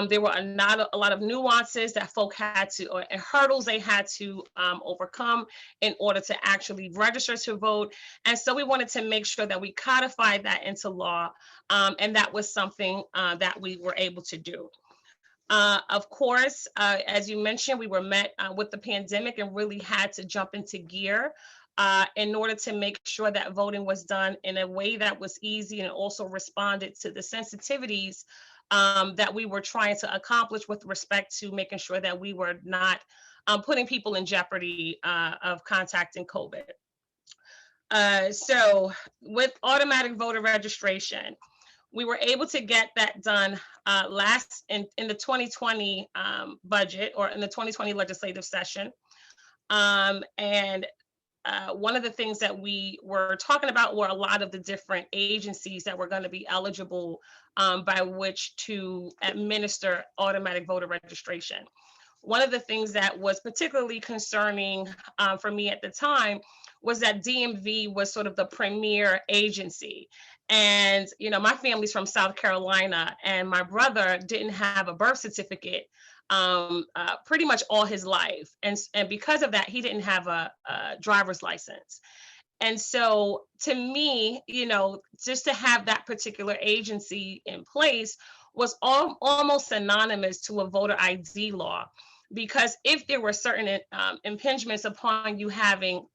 there were not a lot of nuances that folk had to, or hurdles they had to overcome in order to actually register to vote. And so we wanted to make sure that we codified that into law, and that was something that we were able to do. Of course, as you mentioned, we were met with the pandemic and really had to jump into gear in order to make sure that voting was done in a way that was easy and also responded to the sensitivities that we were trying to accomplish with respect to making sure that we were not putting people in jeopardy of contacting COVID. So with automatic voter registration, we were able to get that done last in the 2020 budget, or in the 2020 legislative session. And one of the things that we were talking about were a lot of the different agencies that were going to be eligible by which to administer automatic voter registration. One of the things that was particularly concerning for me at the time was that DMV was sort of the premier agency. And, my family's from South Carolina, and my brother didn't have a birth certificate pretty much all his life. And because of that, he didn't have a driver's license. And so to me, just to have that particular agency in place was almost synonymous to a voter ID law, because if there were certain impingements upon you having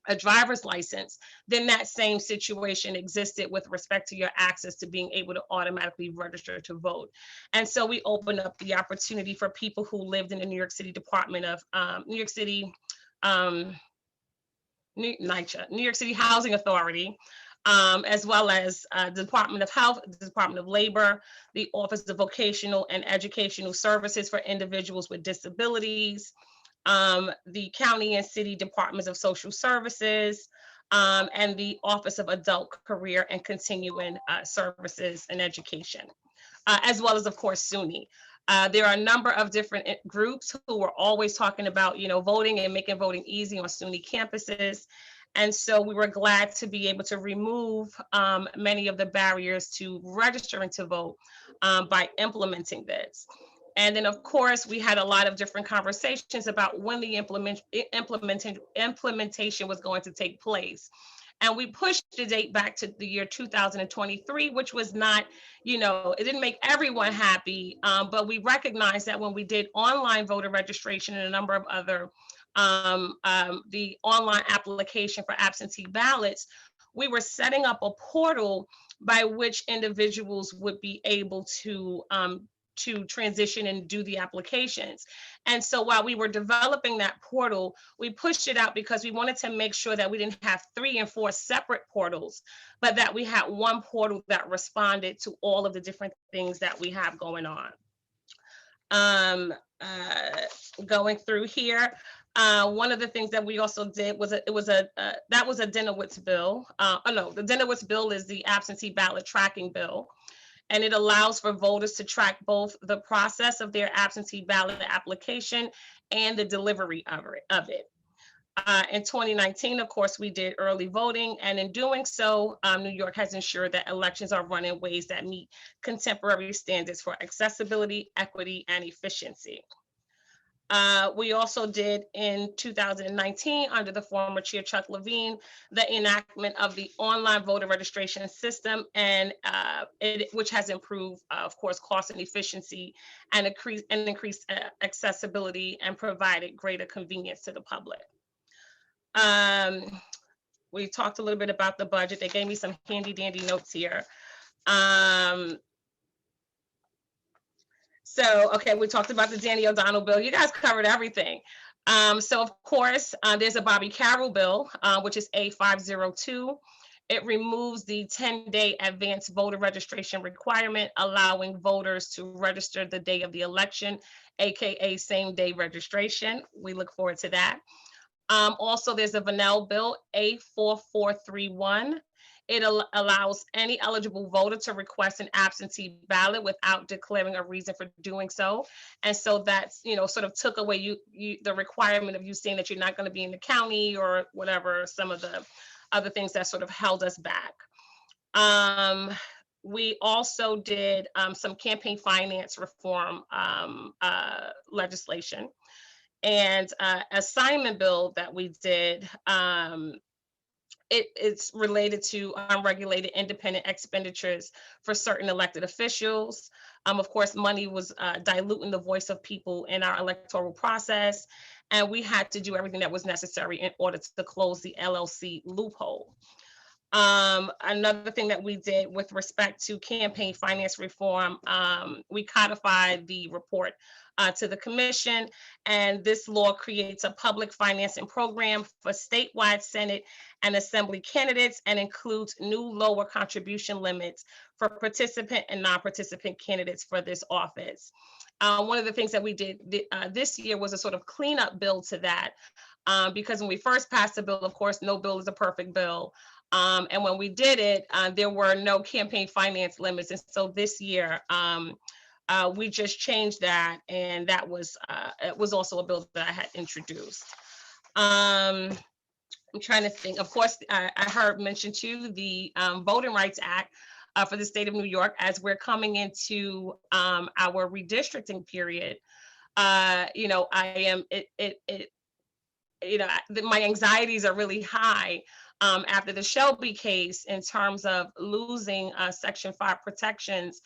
a driver's license, then that same situation existed with respect to your access to being able to automatically register to vote. And so we opened up the opportunity for people who lived in the New York City Department of New York City Housing Authority, as well as the Department of Health, the Department of Labor, the Office of Vocational and Educational Services for Individuals with Disabilities, the county and city departments of social services, and the Office of Adult Career and Continuing Services and Education, as well as, of course, SUNY. There are a number of different groups who were always talking about, voting and making voting easy on SUNY campuses. And so we were glad to be able to remove many of the barriers to registering to vote by implementing this. And then, of course, we had a lot of different conversations about when the implementation was going to take place. And we pushed the date back to the year 2023, which was not, it didn't make everyone happy, but we recognized that when we did online voter registration and a number of other, the online application for absentee ballots, we were setting up a portal by which individuals would be able to transition and do the applications. And so while we were developing that portal, we pushed it out because we wanted to make sure that we didn't have 3 and 4 separate portals, but that we had one portal that responded to all of the different things that we have going on. Going through here, one of the things that we also did was that was a Dinowitz bill. The Dinowitz bill is the absentee ballot tracking bill. And it allows for voters to track both the process of their absentee ballot application and the delivery of it. In 2019, of course, we did early voting, and in doing so, New York has ensured that elections are run in ways that meet contemporary standards for accessibility, equity, and efficiency. We also did in 2019, under the former Chair Chuck Levine, the enactment of the online voter registration system, and which has improved, of course, cost and efficiency, and increased accessibility, and provided greater convenience to the public. We talked a little bit about the budget. They gave me some handy dandy notes here. So, okay, we talked about the Danny O'Donnell bill. You guys covered everything. So, of course, there's a Bobby Carroll bill, which is A502. It removes the 10-day advance voter registration requirement, allowing voters to register the day of the election, AKA same-day registration. We look forward to that. Also, there's a Vanell bill, A4431. It allows any eligible voter to request an absentee ballot without declaring a reason for doing so. And so that's, sort of took away the requirement of you saying that you're not going to be in the county or whatever, some of the other things that sort of held us back. We also did some campaign finance reform legislation. And assignment bill that we did, it's related to unregulated independent expenditures for certain elected officials. Of course, money was diluting the voice of people in our electoral process, and we had to do everything that was necessary in order to close the LLC loophole. Another thing that we did with respect to campaign finance reform, we codified the report to the commission, and this law creates a public financing program for statewide Senate and Assembly candidates, and includes new lower contribution limits for participant and non-participant candidates for this office. One of the things that we did this year was a sort of cleanup bill to that, because when we first passed the bill, of course, no bill is a perfect bill. And when we did it, there were no campaign finance limits. And so this year, we just changed that. And that was, it was also a bill that I had introduced. I'm trying to think, of course, I heard mentioned too, the Voting Rights Act for the state of New York, as we're coming into our redistricting period. My anxieties are really high after the Shelby case in terms of losing Section 5 protections,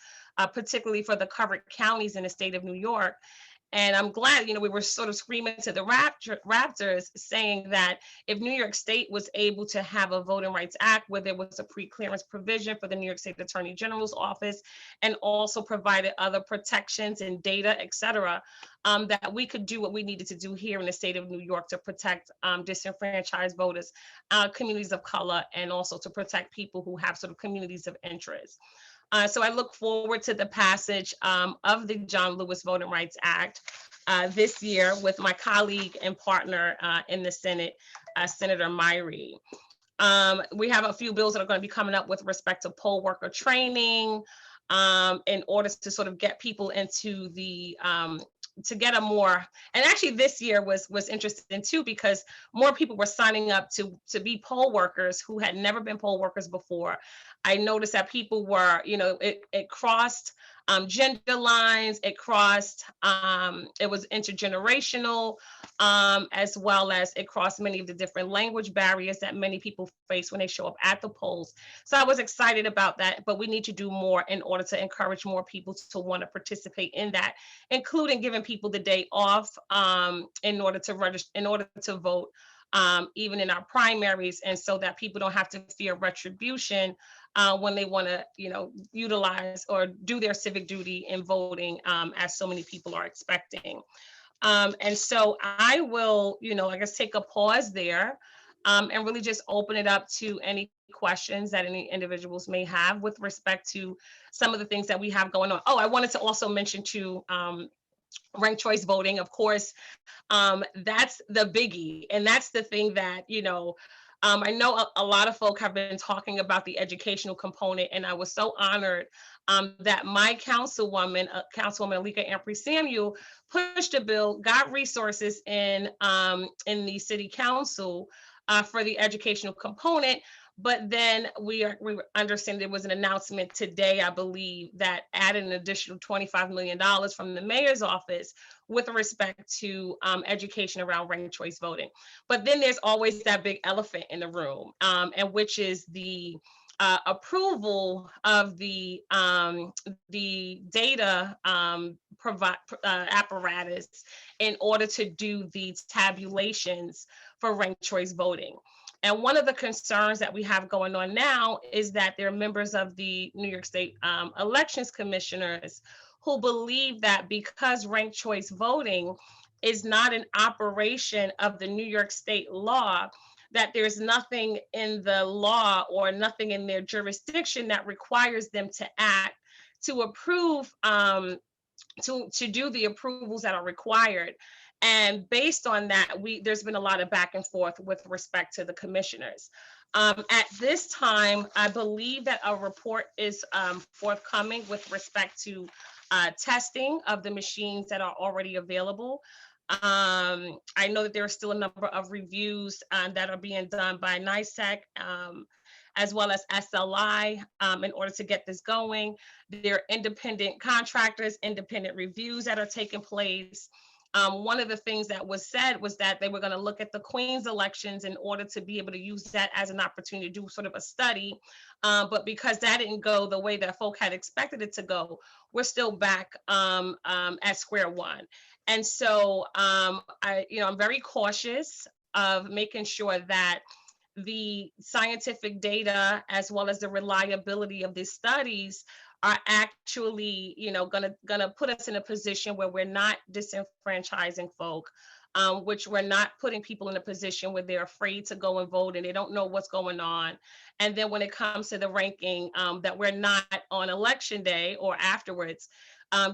particularly for the covered counties in the state of New York. And I'm glad, we were sort of screaming to the Raptors saying that if New York State was able to have a Voting Rights Act where there was a pre-clearance provision for the New York State Attorney General's office, and also provided other protections and data, et cetera, that we could do what we needed to do here in the state of New York to protect disenfranchised voters, communities of color, and also to protect people who have sort of communities of interest. So I look forward to the passage of the John Lewis Voting Rights Act this year with my colleague and partner in the Senate, Senator Myrie. We have a few bills that are going to be coming up with respect to poll worker training in order to sort of get people into the to get a more, and actually this year was interesting too, because more people were signing up to be poll workers who had never been poll workers before. I noticed that people were, it crossed gender lines, it crossed, it was intergenerational. as well as it crossed many of the different language barriers that many people face when they show up at the polls. So I was excited about that, but we need to do more in order to encourage more people to want to participate in that, including giving people the day off in order to register, in order to vote, even in our primaries, and so that people don't have to fear retribution when they want to, utilize or do their civic duty in voting, as so many people are expecting. And so I will, I guess take a pause there and really just open it up to any questions that any individuals may have with respect to some of the things that we have going on. Oh, I wanted to also mention too, ranked choice voting, of course, that's the biggie. And that's the thing that, I know a lot of folk have been talking about the educational component, and I was so honored that my councilwoman, Councilwoman Alika Ampry Samuel, pushed a bill, got resources in the city council for the educational component. But then we understand there was an announcement today, I believe, that added an additional $25 million from the mayor's office with respect to education around ranked choice voting. But then there's always that big elephant in the room, and which is the approval of the data apparatus in order to do the tabulations for ranked choice voting. And one of the concerns that we have going on now is that there are members of the New York State elections commissioners who believe that because ranked choice voting is not an operation of the New York State law, that there's nothing in the law or nothing in their jurisdiction that requires them to act to approve, to do the approvals that are required. And based on that, there's been a lot of back and forth with respect to the commissioners. At this time, I believe that a report is forthcoming with respect to testing of the machines that are already available. I know that there are still a number of reviews that are being done by NYSEC, as well as SLI, in order to get this going. There are independent contractors, independent reviews that are taking place. One of the things that was said was that they were going to look at the Queen's elections in order to be able to use that as an opportunity to do sort of a study. But because that didn't go the way that folk had expected it to go, we're still back at square one. And so I'm very cautious of making sure that the scientific data as well as the reliability of these studies are actually, gonna put us in a position where we're not disenfranchising folk, which we're not putting people in a position where they're afraid to go and vote and they don't know what's going on. And then when it comes to the ranking, that we're not on election day or afterwards,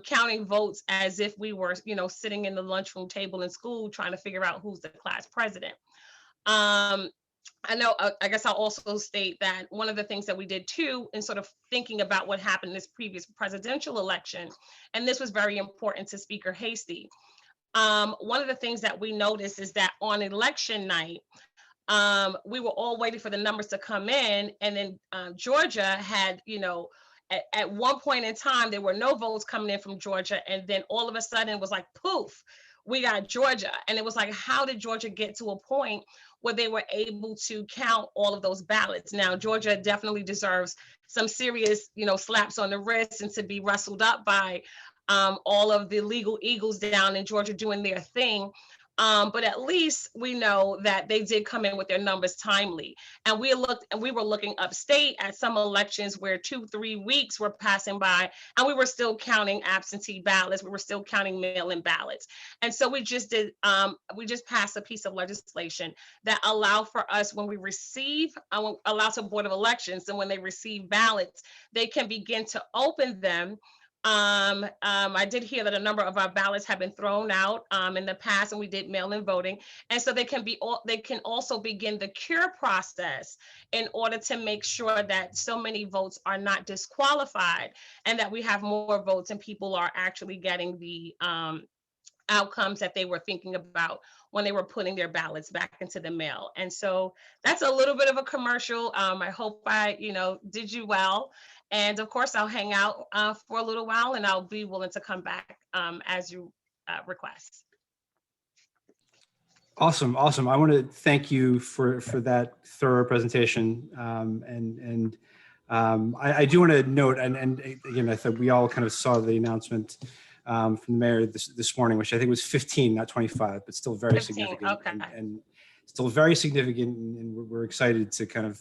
counting votes as if we were, sitting in the lunchroom table in school trying to figure out who's the class president. I know, I guess I'll also state that one of the things that we did too, in sort of thinking about what happened in this previous presidential election, and this was very important to Speaker Hasty. One of the things that we noticed is that on election night, we were all waiting for the numbers to come in, and then Georgia had, at one point in time, there were no votes coming in from Georgia, and then all of a sudden it was like, poof, we got Georgia. And it was like, how did Georgia get to a point where they were able to count all of those ballots? Now, Georgia definitely deserves some serious, slaps on the wrist and to be wrestled up by all of the legal eagles down in Georgia doing their thing. But at least we know that they did come in with their numbers timely. And we were looking upstate at some elections where 2-3 weeks were passing by and we were still counting absentee ballots. We were still counting mail-in ballots. And so we just passed a piece of legislation that allow for us, when we receive, allows a Board of Elections, and when they receive ballots, they can begin to open them. I did hear that a number of our ballots have been thrown out in the past, and we did mail-in voting, and so they can also begin the cure process in order to make sure that so many votes are not disqualified, and that we have more votes and people are actually getting the outcomes that they were thinking about when they were putting their ballots back into the mail. And so that's a little bit of a commercial. I hope I, did you well. And of course, I'll hang out for a little while, and I'll be willing to come back as you request. Awesome. I want to thank you for that thorough presentation. I do want to note, and again, I thought we all kind of saw the announcement from the mayor this morning, which I think was 15, not 25, but still very 15, significant. okay. And still very significant. And we're excited to kind of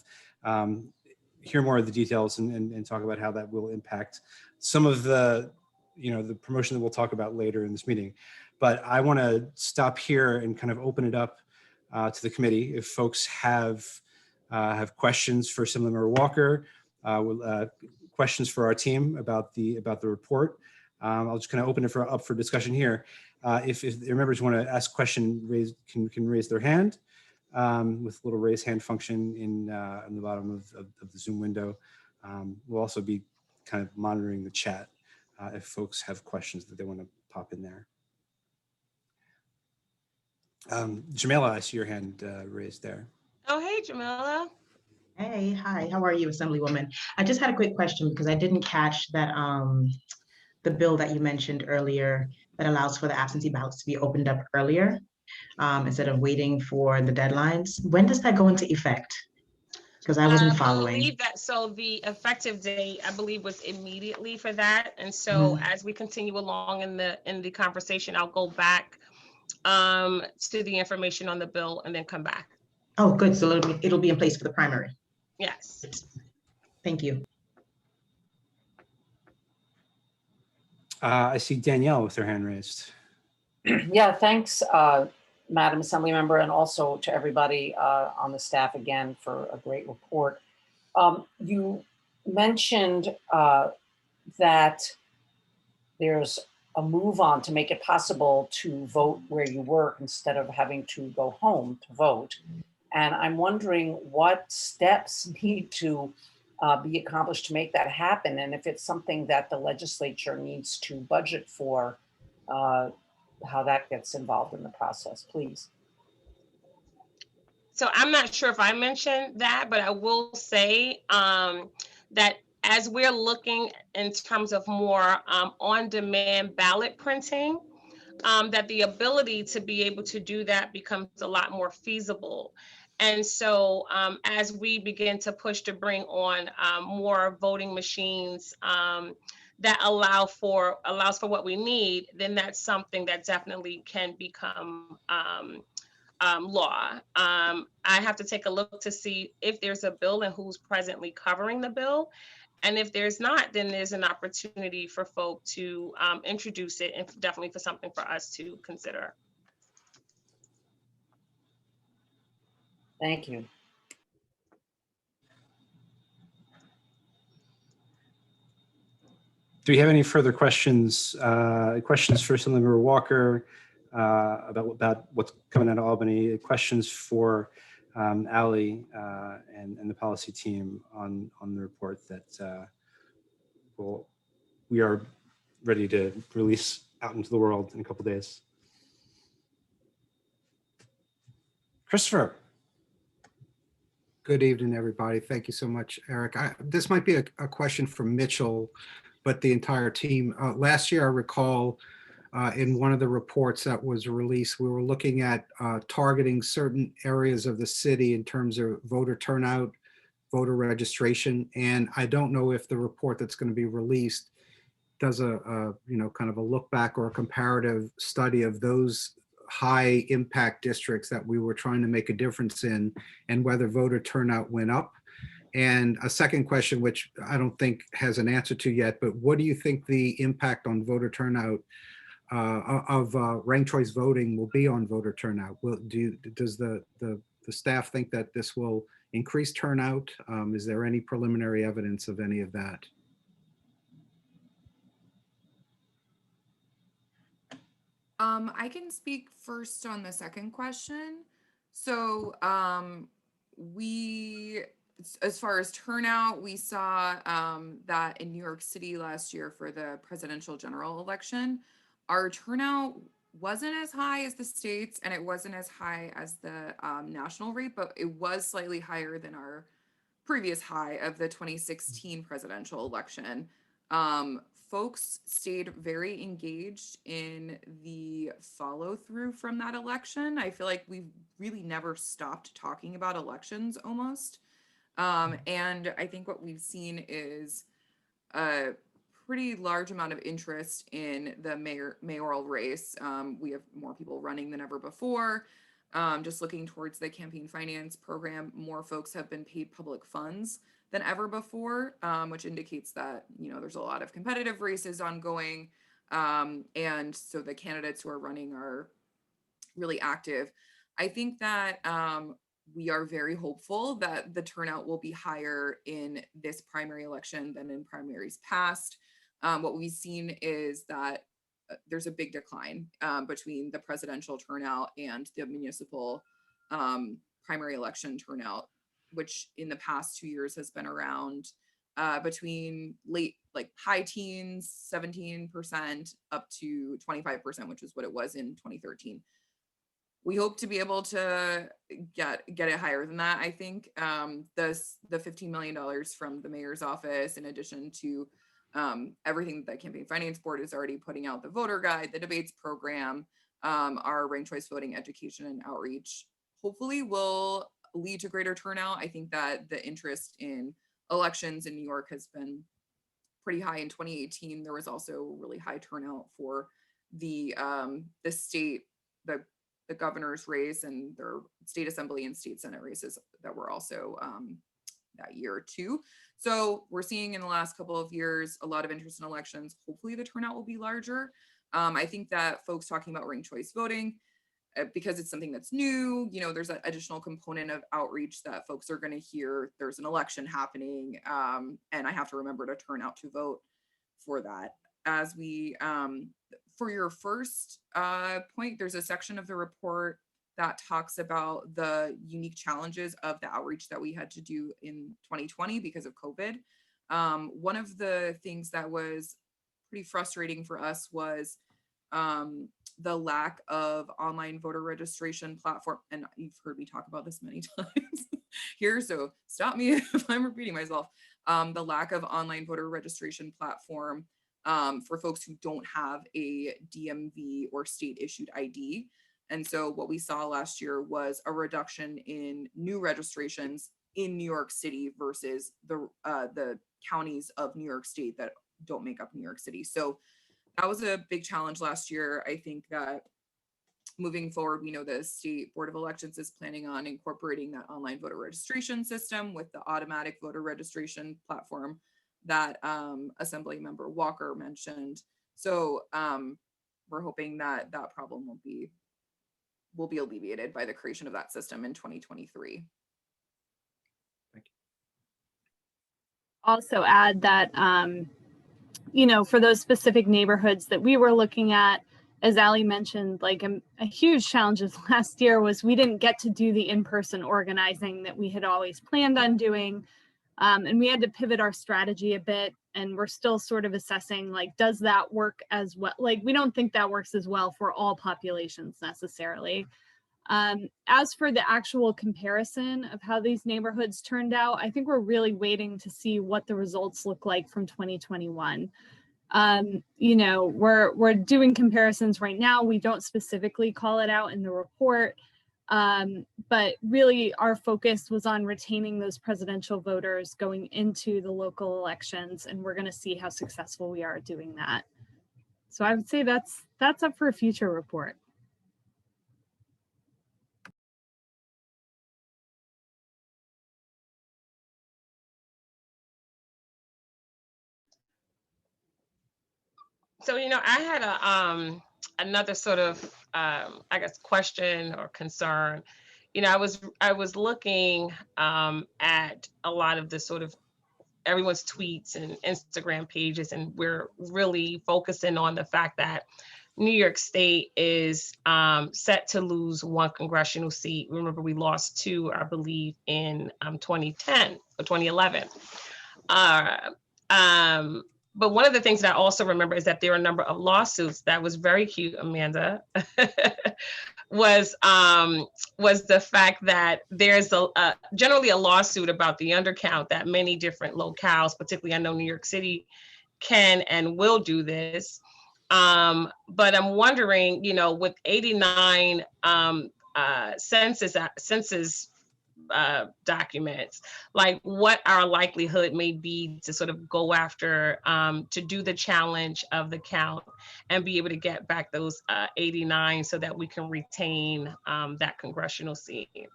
hear more of the details and talk about how that will impact some of the, the promotion that we'll talk about later in this meeting. But I want to stop here and kind of open it up to the committee. If folks have questions for Assemblymember Walker, questions for our team about the report, I'll just kind of open it up for discussion here. If the members want to ask a question, can raise their hand with a little raise hand function in the bottom of the Zoom window. We'll also be kind of monitoring the chat if folks have questions that they want to pop in there. Jamila, I see your hand raised there. Oh, hey, Jamila. Hey, hi, how are you, Assemblywoman? I just had a quick question because I didn't catch that the bill that you mentioned earlier that allows for the absentee ballots to be opened up earlier instead of waiting for the deadlines. When does that go into effect? Because I wasn't following. I believe that, so the effective date, I believe, was immediately for that. And so as we continue along in the conversation, I'll go back to the information on the bill and then come back. Oh, good. So it'll be in place for the primary. Yes. Thank you. I see Danielle with her hand raised. Yeah, thanks, Madam Assemblymember, and also to everybody on the staff again for a great report. You mentioned that there's a move on to make it possible to vote where you work instead of having to go home to vote. And I'm wondering what steps need to be accomplished to make that happen. And if it's something that the legislature needs to budget for, how that gets involved in the process, please. So I'm not sure if I mentioned that, but I will say that as we're looking in terms of more on-demand ballot printing, that the ability to be able to do that becomes a lot more feasible. And so as we begin to push to bring on more voting machines that allows for what we need, then that's something that definitely can become law. I have to take a look to see if there's a bill and who's presently covering the bill. And if there's not, then there's an opportunity for folk to introduce it, and definitely for something for us to consider. Thank you. Do we have any further questions? Questions for Assemblymember Walker about what's coming out of Albany? Questions for Ali and the policy team on the report that we are ready to release out into the world in a couple of days? Christopher. Good evening, everybody. Thank you so much, Eric. This might be a question for Mitchell, but the entire team. Last year, I recall in one of the reports that was released, we were looking at targeting certain areas of the city in terms of voter turnout, voter registration. And I don't know if the report that's going to be released does a kind of a look back or a comparative study of those high impact districts that we were trying to make a difference in, and whether voter turnout went up. And a second question, which I don't think has an answer to yet, but what do you think the impact on voter turnout of ranked choice voting will be on voter turnout? Does the staff think that this will increase turnout? Is there any preliminary evidence of any of that? I can speak first on the second question. So as far as turnout, we saw that in New York City last year for the presidential general election, our turnout wasn't as high as the states and it wasn't as high as the national rate, but it was slightly higher than our previous high of the 2016 presidential election. Folks stayed very engaged in the follow through from that election. I feel like we've really never stopped talking about elections almost. And I think what we've seen is a pretty large amount of interest in the mayoral race. We have more people running than ever before. Just looking towards the campaign finance program, more folks have been paid public funds than ever before, which indicates that, you know, there's a lot of competitive races ongoing. And so the candidates who are running are really active. I think that we are very hopeful that the turnout will be higher in this primary election than in primaries past. What we've seen is that there's a big decline between the presidential turnout and the municipal primary election turnout, which in the past 2 years has been around between high teens, 17% up to 25%, which is what it was in 2013. We hope to be able to get it higher than that. I think the $15 million from the mayor's office, in addition to everything that Campaign Finance Board is already putting out, the voter guide, the debates program, our ranked choice voting education and outreach, hopefully will lead to greater turnout. I think that the interest in elections in New York has been pretty high. In 2018, there was also really high turnout for the state, the governor's race and their state assembly and state senate races that were also that year too. So we're seeing in the last couple of years a lot of interest in elections. Hopefully the turnout will be larger. I think that folks talking about ranked choice voting, because it's something that's new, you know, there's an additional component of outreach that folks are going to hear there's an election happening, and I have to remember to turn out to vote for that. As we, for your first point, there's a section of the report that talks about the unique challenges of the outreach that we had to do in 2020 because of COVID. One of the things that was pretty frustrating for us was the lack of online voter registration platform. And you've heard me talk about this many times here, so stop me if I'm repeating myself. The lack of online voter registration platform for folks who don't have a DMV or state issued ID. And so what we saw last year was a reduction in new registrations in New York City versus the counties of New York State that don't make up New York City. So that was a big challenge last year. I think that moving forward, we know the State Board of Elections is planning on incorporating that online voter registration system with the automatic voter registration platform that Assembly Member Walker mentioned. So we're hoping that that problem will be alleviated by the creation of that system in 2023. Thank you. Also add that, you know, for those specific neighborhoods that we were looking at, as Ali mentioned, like a huge challenge last year was we didn't get to do the in-person organizing that we had always planned on doing. And we had to pivot our strategy a bit, and we're still sort of assessing, like, does that work as well? Like, we don't think that works as well for all populations necessarily. As for the actual comparison of how these neighborhoods turned out, I think we're really waiting to see what the results look like from 2021. You know, we're doing comparisons right now. We don't specifically call it out in the report. But really our focus was on retaining those presidential voters going into the local elections, and we're going to see how successful we are at doing that. So I would say that's up for a future report. So, you know, I had another sort of, I guess, question or concern. You know, I was looking at a lot of the sort of everyone's tweets and Instagram pages, and we're really focusing on the fact that New York State is set to lose 1 congressional seat. Remember, we lost 2, I believe, in 2010 or 2011. But one of the things that I also remember is that there are a number of lawsuits. That was very cute, Amanda. was the fact that there's generally a lawsuit about the undercount that many different locales, particularly I know New York City, can and will do this. But I'm wondering, with 89 census documents, like what our likelihood may be to sort of go after, to do the challenge of the count and be able to get back those 89 so that we can retain that congressional seat.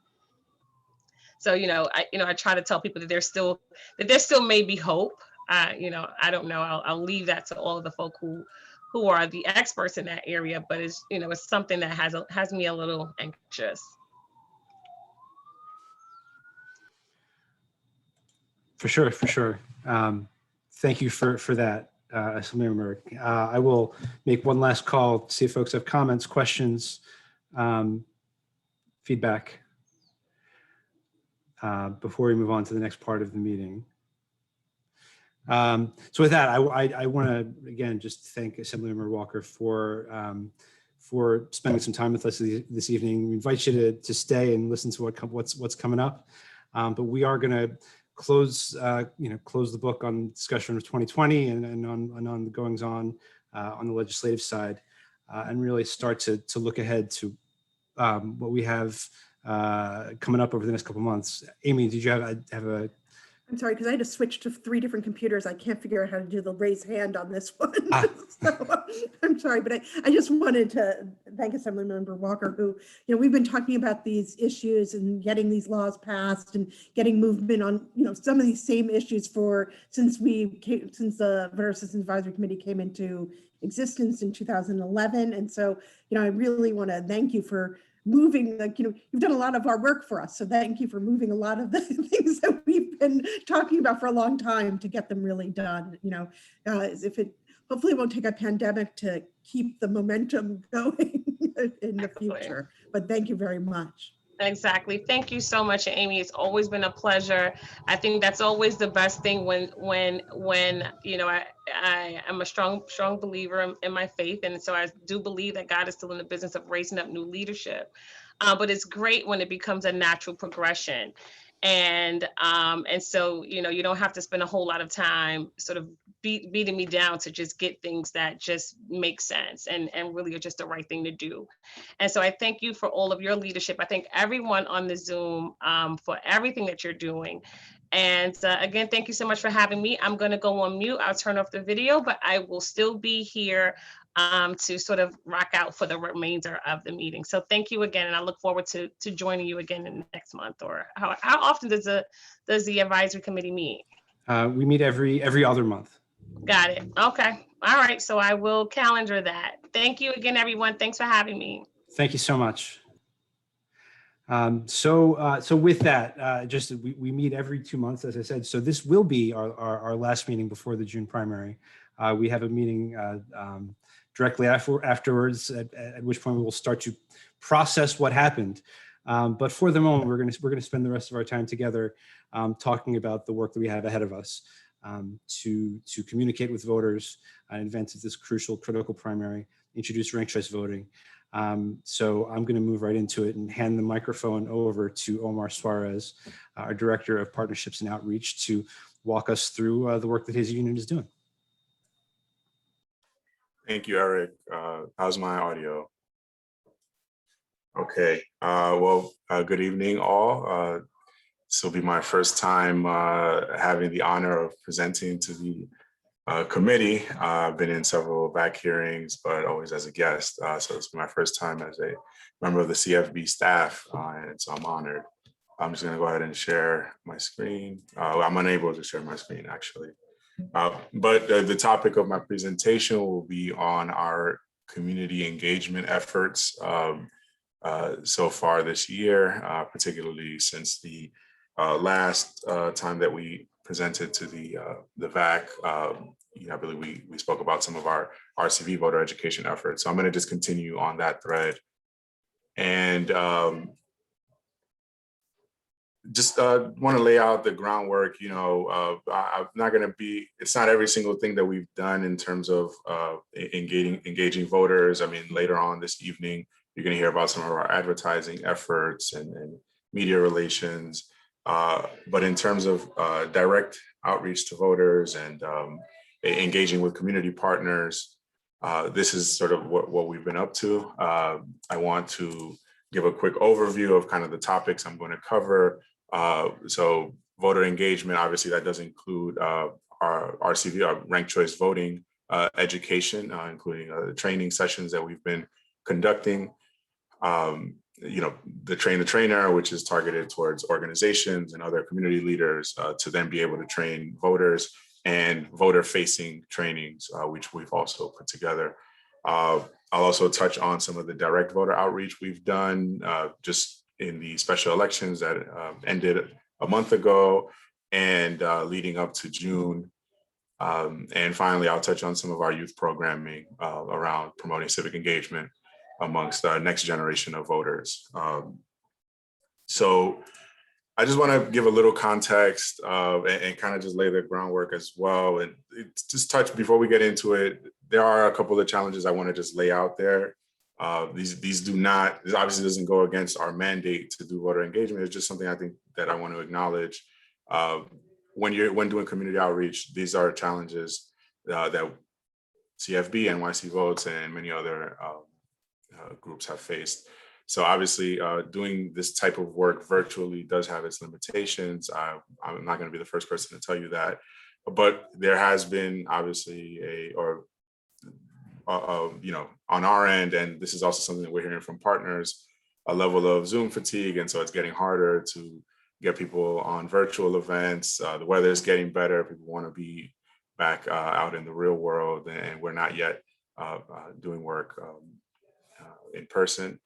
So, I try to tell people that there still may be hope. I don't know. I'll leave that to all of the folk who are the experts in that area, but it's something that has me a little anxious. For sure. Thank you for that, Assemblymember. I will make one last call to see if folks have comments, questions, feedback before we move on to the next part of the meeting. So with that, I want to again just thank Assemblymember Walker for spending some time with us this evening. We invite you to stay and listen to what's coming up, but we are going to close the book on discussion of 2020 and on the goings on the legislative side, and really start to look ahead to what we have coming up over the next couple of months. Amy, did you have a I'm sorry, because I had to switch to 3 different computers. I can't figure out how to do the raise hand on this one. So I'm sorry, but I just wanted to thank Assemblymember Walker, who, we've been talking about these issues and getting these laws passed and getting movement on, some of these same issues since the Voter Assistance Advisory Committee came into existence in 2011. And so, I really want to thank you for moving, you've done a lot of our work for us. So thank you for moving a lot of the things that we've been talking about for a long time to get them really done. Hopefully it won't take a pandemic to keep the momentum going in the future, but thank you very much. Exactly. Thank you so much, Amy. It's always been a pleasure. I think that's always the best thing when I am a strong believer in my faith. And so I do believe that God is still in the business of raising up new leadership. But it's great when it becomes a natural progression. And so, you don't have to spend a whole lot of time sort of beating me down to just get things that just make sense and really are just the right thing to do. And so I thank you for all of your leadership. I thank everyone on the Zoom for everything that you're doing. And again, thank you so much for having me. I'm going to go on mute. I'll turn off the video, but I will still be here to sort of rock out for the remainder of the meeting. So thank you again, and I look forward to joining you again in the next month. Or how often does the advisory committee meet? We meet every other month. Got it. Okay. All right. So I will calendar that. Thank you again, everyone. Thanks for having me. Thank you so much. So with that, we meet every 2 months, as I said. So this will be our last meeting before the June primary. We have a meeting directly afterwards, at which point we will start to process what happened. But for the moment, we're going to spend the rest of our time together talking about the work that we have ahead of us to communicate with voters in advance of this critical primary, introduce ranked choice voting. So I'm going to move right into it and hand the microphone over to Omar Suarez, our Director of Partnerships and Outreach, to walk us through the work that his unit is doing. Thank you, Eric. How's my audio? Okay. Good evening, all. This will be my first time having the honor of presenting to the committee. I've been in several VAAC hearings, but always as a guest. So it's my first time as a member of the CFB staff, and so I'm honored. I'm just going to go ahead and share my screen. I'm unable to share my screen, actually. But the topic of my presentation will be on our community engagement efforts so far this year, particularly since the last time that we presented to the VAAC. I believe we spoke about some of our RCV voter education efforts. So I'm going to just continue on that thread. And just want to lay out the groundwork. I'm not going to be, it's not every single thing that we've done in terms of engaging voters. I mean, later on this evening, you're going to hear about some of our advertising efforts and media relations. But in terms of direct outreach to voters and engaging with community partners. This is sort of what we've been up to. I want to give a quick overview of kind of the topics I'm going to cover. So voter engagement, obviously that does include our RCV, our ranked choice voting education, including the training sessions that we've been conducting. The train the trainer, which is targeted towards organizations and other community leaders to then be able to train voters, and voter facing trainings, which we've also put together. I'll also touch on some of the direct voter outreach we've done just in the special elections that ended a month ago and leading up to June. And finally, I'll touch on some of our youth programming around promoting civic engagement amongst our next generation of voters. So I just want to give a little context and kind of just lay the groundwork as well. And just touch before we get into it, there are a couple of challenges I want to just lay out there. These do not, this obviously doesn't go against our mandate to do voter engagement. It's just something I think that I want to acknowledge. When doing community outreach, these are challenges that CFB, NYC Votes, and many other groups have faced. So obviously doing this type of work virtually does have its limitations. I'm not going to be the first person to tell you that, but there has been obviously on our end, and this is also something that we're hearing from partners, a level of Zoom fatigue. And so it's getting harder to get people on virtual events. The weather is getting better. People want to be back out in the real world, and we're not yet doing work in person.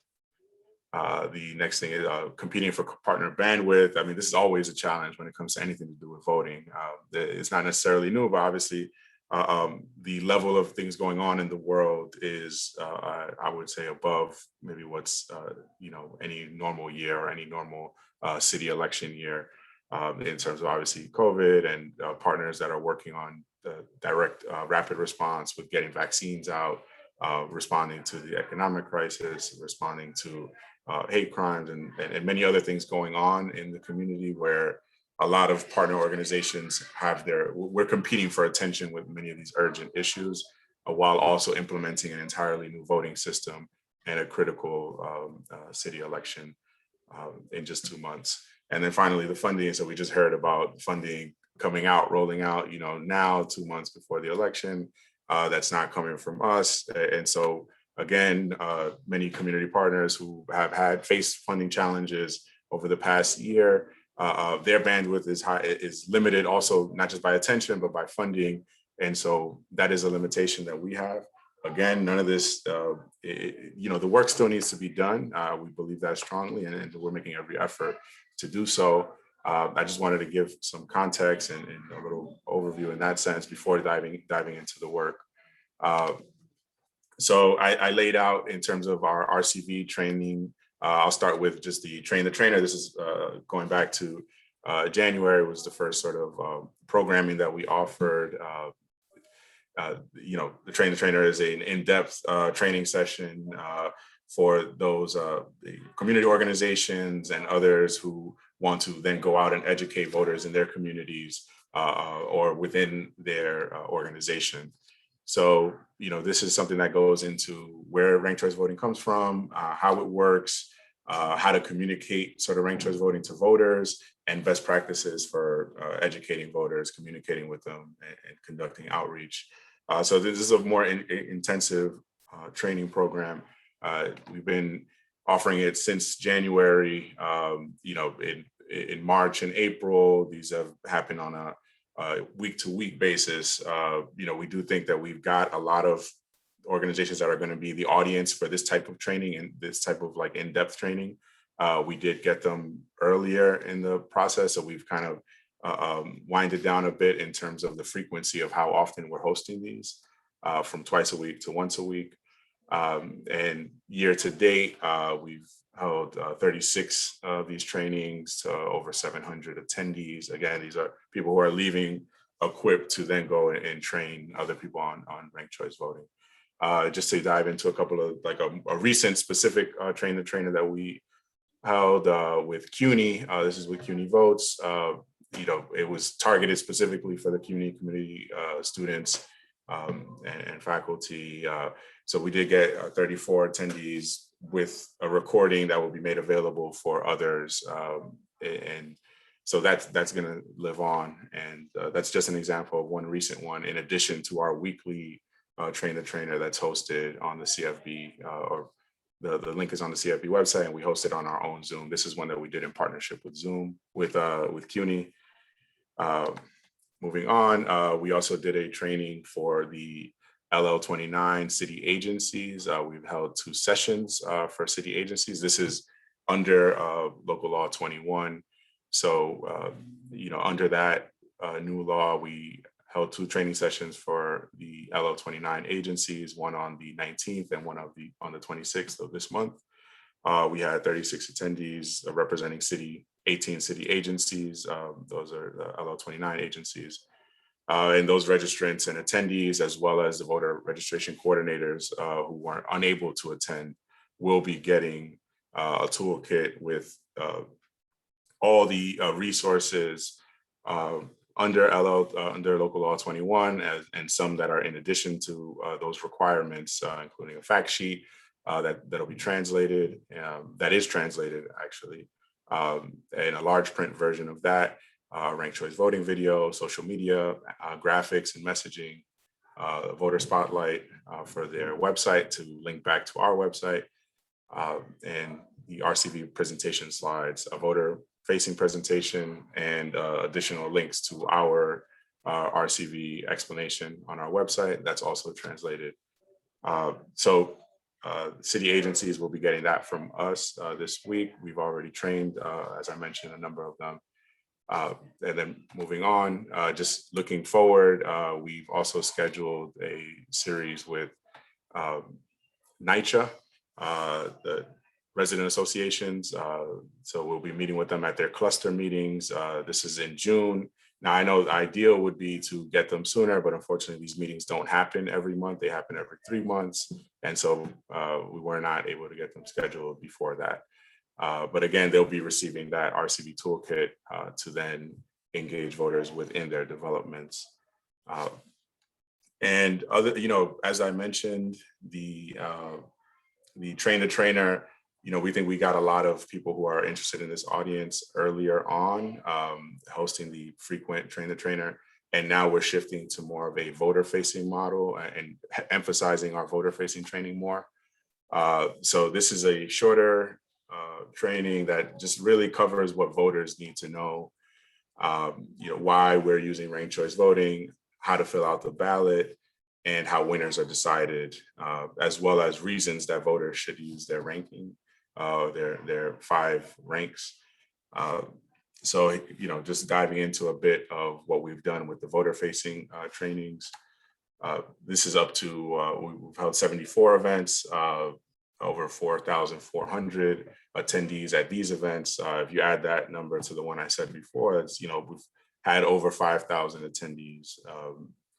The next thing is competing for partner bandwidth. I mean, this is always a challenge when it comes to anything to do with voting. It's not necessarily new, but obviously the level of things going on in the world is, I would say, above maybe what's, any normal year or any normal city election year in terms of obviously COVID and partners that are working on the direct rapid response with getting vaccines out, responding to the economic crisis, responding to hate crimes and many other things going on in the community where a lot of partner organizations we're competing for attention with many of these urgent issues while also implementing an entirely new voting system and a critical city election in just 2 months. And then finally, the funding. So we just heard about funding coming out, rolling out, now 2 months before the election. That's not coming from us. And so again, many community partners who have faced funding challenges over the past year, their bandwidth is limited also, not just by attention, but by funding. And so that is a limitation that we have. Again, none of this, the work still needs to be done. We believe that strongly, and we're making every effort to do so. I just wanted to give some context and a little overview in that sense before diving into the work. So I laid out in terms of our RCV training. I'll start with just the train the trainer. This is going back to January was the first sort of programming that we offered. The train the trainer is an in-depth training session for those community organizations and others who want to then go out and educate voters in their communities or within their organization. So, this is something that goes into where ranked choice voting comes from, how it works, how to communicate sort of ranked choice voting to voters, and best practices for educating voters, communicating with them, and conducting outreach. So this is a more intensive training program. We've been offering it since January. In March and April, these have happened on a week-to-week basis. We do think that we've got a lot of organizations that are going to be the audience for this type of training and this type of in-depth training. We did get them earlier in the process, so we've kind of winded down a bit in terms of the frequency of how often we're hosting these, from twice a week to once a week. And year to date, we've held 36 of these trainings to over 700 attendees. Again, these are people who are leaving equipped to then go and train other people on ranked choice voting. Just to dive into a couple of a recent specific train the trainer that we held with CUNY. This is with CUNY Votes. it was targeted specifically for the community students and faculty. So we did get 34 attendees with a recording that will be made available for others. And so that's going to live on. And that's just an example of one recent one, in addition to our weekly Train the Trainer that's hosted on the CFB, or the link is on the CFB website, and we host it on our own Zoom. This is one that we did in partnership with Zoom, with CUNY. Moving on, we also did a training for the LL29 city agencies. We've held 2 sessions for city agencies. This is under local law 21. So, under that new law, we held 2 training sessions for the LL29 agencies, one on the 19th and one on the 26th of this month. We had 36 attendees representing 18 city agencies. Those are the LL29 agencies. And those registrants and attendees, as well as the voter registration coordinators who weren't unable to attend, will be getting a toolkit with all the resources under local law 21, and some that are in addition to those requirements, including a fact sheet that'll be translated, that is translated actually, and a large print version of that, ranked choice voting video, social media, graphics and messaging, voter spotlight for their website to link back to our website, and the RCV presentation slides, a voter facing presentation, and additional links to our RCV explanation on our website. That's also translated. So city agencies will be getting that from us this week. We've already trained, as I mentioned, a number of them. And then moving on, just looking forward, we've also scheduled a series with NYCHA, the resident associations. So we'll be meeting with them at their cluster meetings. This is in June. Now, I know the ideal would be to get them sooner, but unfortunately these meetings don't happen every month. They happen every 3 months. And so we were not able to get them scheduled before that. But again, they'll be receiving that RCV toolkit to then engage voters within their developments. And other, as I mentioned, the Train the Trainer, we think we got a lot of people who are interested in this audience earlier on, hosting the frequent Train the Trainer. And now we're shifting to more of a voter-facing model and emphasizing our voter-facing training more. So this is a shorter training that just really covers what voters need to know. Why we're using ranked choice voting, how to fill out the ballot, and how winners are decided, as well as reasons that voters should use their ranking, their 5 ranks. So, just diving into a bit of what we've done with the voter-facing trainings. This is up to, we've held 74 events, over 4,400 attendees at these events. If you add that number to the one I said before, it's, we've had over 5,000 attendees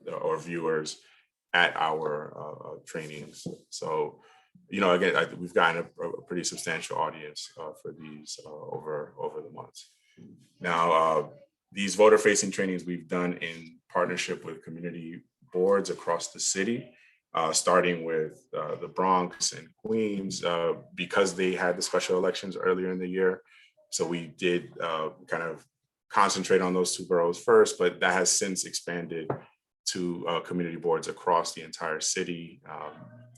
or viewers at our trainings. So, again, we've gotten a pretty substantial audience for these over the months. Now, these voter-facing trainings we've done in partnership with community boards across the city, starting with the Bronx and Queens, because they had the special elections earlier in the year. So we did kind of concentrate on those 2 boroughs first, but that has since expanded to community boards across the entire city,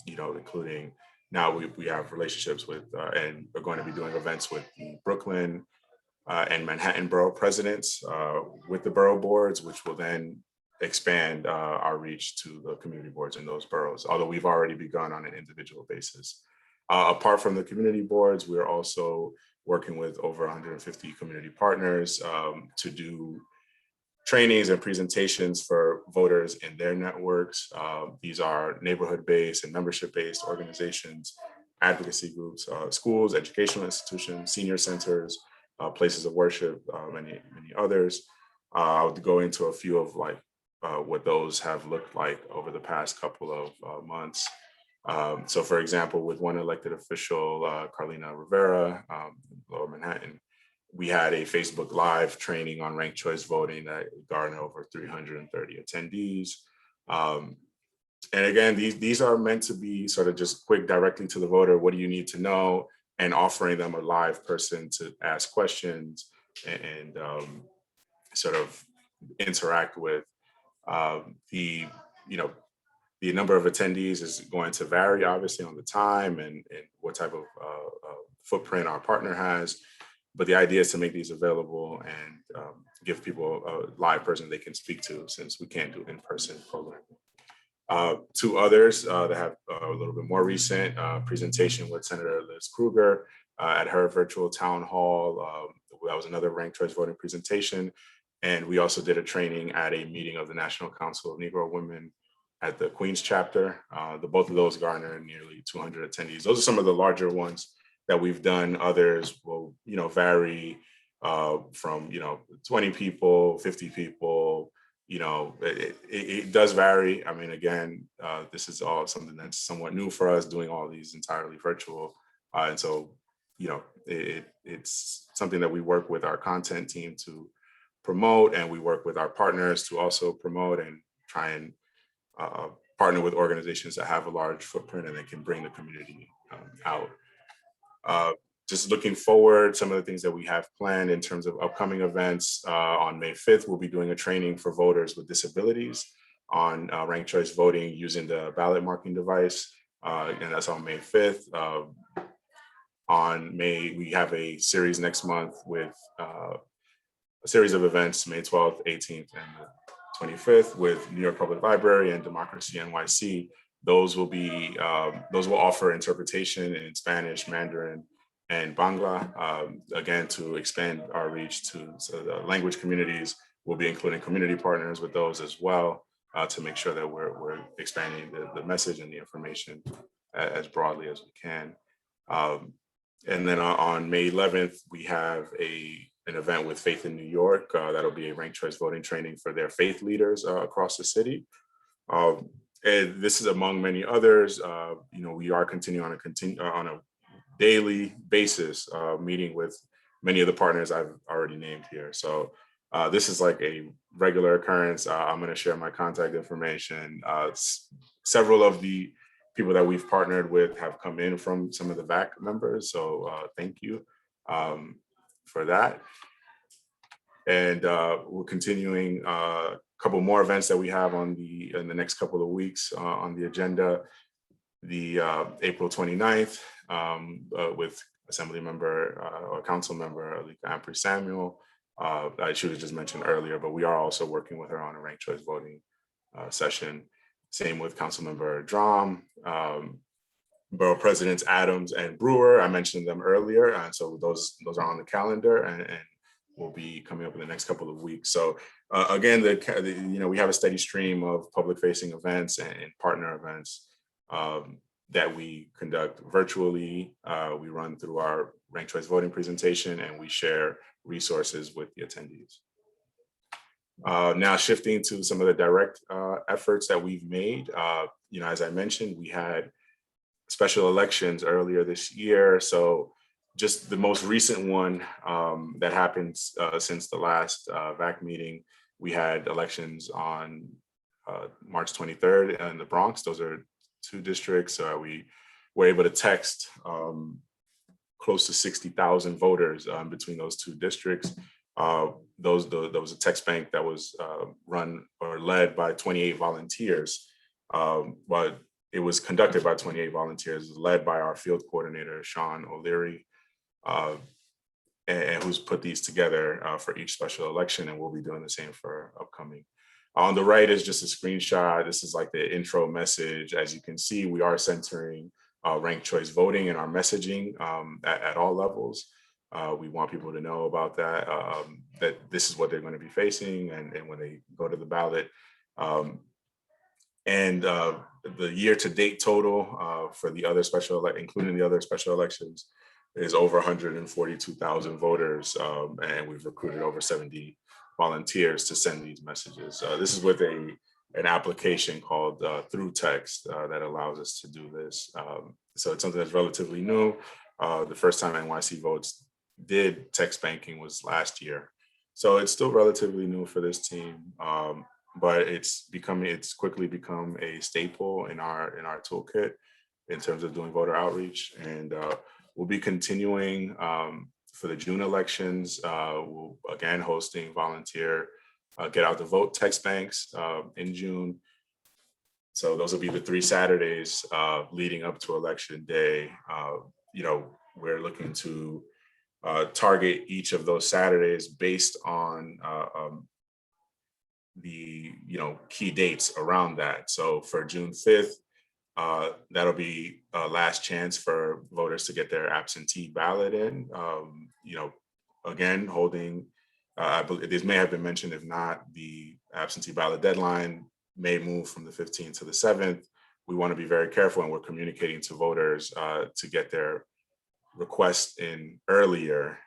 including now we have relationships with, and we're going to be doing events with the Brooklyn and Manhattan borough presidents with the borough boards, which will then expand our reach to the community boards in those boroughs, although we've already begun on an individual basis. Apart from the community boards, we're also working with over 150 community partners to do trainings and presentations for voters in their networks. These are neighborhood-based and membership-based organizations, advocacy groups, schools, educational institutions, senior centers, places of worship, many others. I'll go into a few of what those have looked like over the past couple of months. So for example, with one elected official, Carlina Rivera, Lower Manhattan, we had a Facebook Live training on ranked choice voting that garnered over 330 attendees. And again, these are meant to be sort of just quick, directly to the voter. What do you need to know? And offering them a live person to ask questions and sort of interact with. The number of attendees is going to vary, obviously, on the time and what type of footprint our partner has. But the idea is to make these available and give people a live person they can speak to, since we can't do in-person programming. Two others that have a little bit more recent presentation with Senator Liz Kruger at her virtual town hall. That was another ranked choice voting presentation. And we also did a training at a meeting of the National Council of Negro Women at the Queens chapter. Both of those garnered nearly 200 attendees. Those are some of the larger ones that we've done. Others will, vary from, 20 people, 50 people. It does vary. I mean, again, this is all something that's somewhat new for us, doing all these entirely virtual. And so, it's something that we work with our content team to promote, and we work with our partners to also promote and try and partner with organizations that have a large footprint and they can bring the community out. Just looking forward, some of the things that we have planned in terms of upcoming events. On May 5th, we'll be doing a training for voters with disabilities on ranked choice voting using the ballot marking device. And that's on May 5th. On May, we have a series next month with a series of events, May 12th, 18th, and the 25th, with New York Public Library and Democracy NYC. Those will offer interpretation in Spanish, Mandarin, and Bangla, again, to expand our reach to the language communities. We'll be including community partners with those as well, to make sure that we're expanding the message and the information as broadly as we can. And then on May 11th, we have an event with Faith in New York. That'll be a ranked choice voting training for their faith leaders across the city. And this is among many others. We are continuing on a daily basis, meeting with many of the partners I've already named here. So this is like a regular occurrence. I'm going to share my contact information. Several of the people that we've partnered with have come in from some of the VAAC members. So thank you for that. And we're continuing a couple more events that we have in the next couple of weeks on the agenda. The April 29th with Assembly Member or Council Member Alika Ampry Samuel. I should have just mentioned earlier, but we are also working with her on a ranked choice voting session. Same with Council Member Drum, Borough Presidents Adams and Brewer. I mentioned them earlier, and so those are on the calendar and will be coming up in the next couple of weeks. So again, we have a steady stream of public-facing events and partner events that we conduct virtually. We run through our ranked choice voting presentation, and we share resources with the attendees. Now shifting to some of the direct efforts that we've made. As I mentioned, we had special elections earlier this year. So just the most recent one that happened since the last VAAC meeting, we had elections on March 23rd in the Bronx. Those are 2 districts. We were able to text close to 60,000 voters between those 2 districts. There was a text bank that was run or led by 28 volunteers, but it was conducted by 28 volunteers, led by our field coordinator, Sean O'Leary, and who's put these together for each special election, and we'll be doing the same for upcoming. On the right is just a screenshot. This is like the intro message. As you can see, we are centering ranked choice voting in our messaging at all levels. We want people to know about that, that this is what they're going to be facing and when they go to the ballot. And the year-to-date total for the other including the other special elections, is over 142,000 voters, and we've recruited over 70 volunteers to send these messages. This is with an application called Through Text that allows us to do this. So it's something that's relatively new. The first time NYC Votes did text banking was last year. So it's still relatively new for this team, but it's quickly become a staple in our toolkit in terms of doing voter outreach. And we'll be continuing for the June elections. We'll again hosting volunteer get out the vote text banks in June. So those will be the 3 Saturdays leading up to Election Day. We're looking to target each of those Saturdays based on the key dates around that. So for June 5th, that'll be a last chance for voters to get their absentee ballot in. Again, holding, I believe this may have been mentioned, if not, the absentee ballot deadline may move from the 15th to the 7th. We want to be very careful, and we're communicating to voters to get their requests in earlier.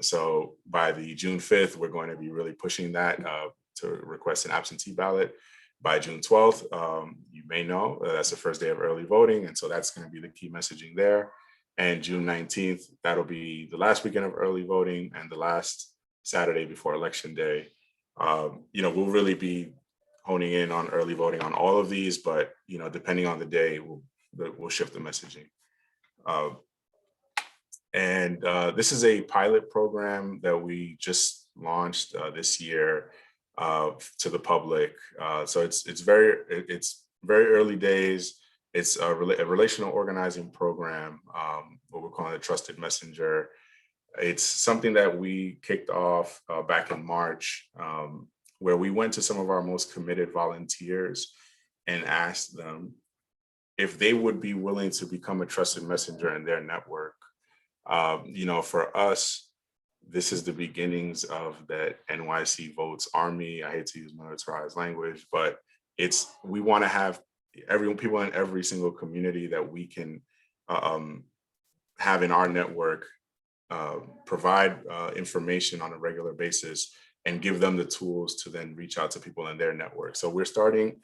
So by the June 5th, we're going to be really pushing that to request an absentee ballot. By June 12th, you may know that's the first day of early voting. And so that's going to be the key messaging there. And June 19th, that'll be the last weekend of early voting and the last Saturday before Election Day. We'll really be honing in on early voting on all of these, but depending on the day, we'll shift the messaging. This is a pilot program that we just launched this year to the public. So it's very early days. It's a relational organizing program, what we're calling a trusted messenger. It's something that we kicked off back in March, where we went to some of our most committed volunteers and asked them if they would be willing to become a trusted messenger in their network. For us, this is the beginnings of that NYC Votes Army. I hate to use militarized language, but we want to have people in every single community that we can have in our network provide information on a regular basis and give them the tools to then reach out to people in their network. So we're starting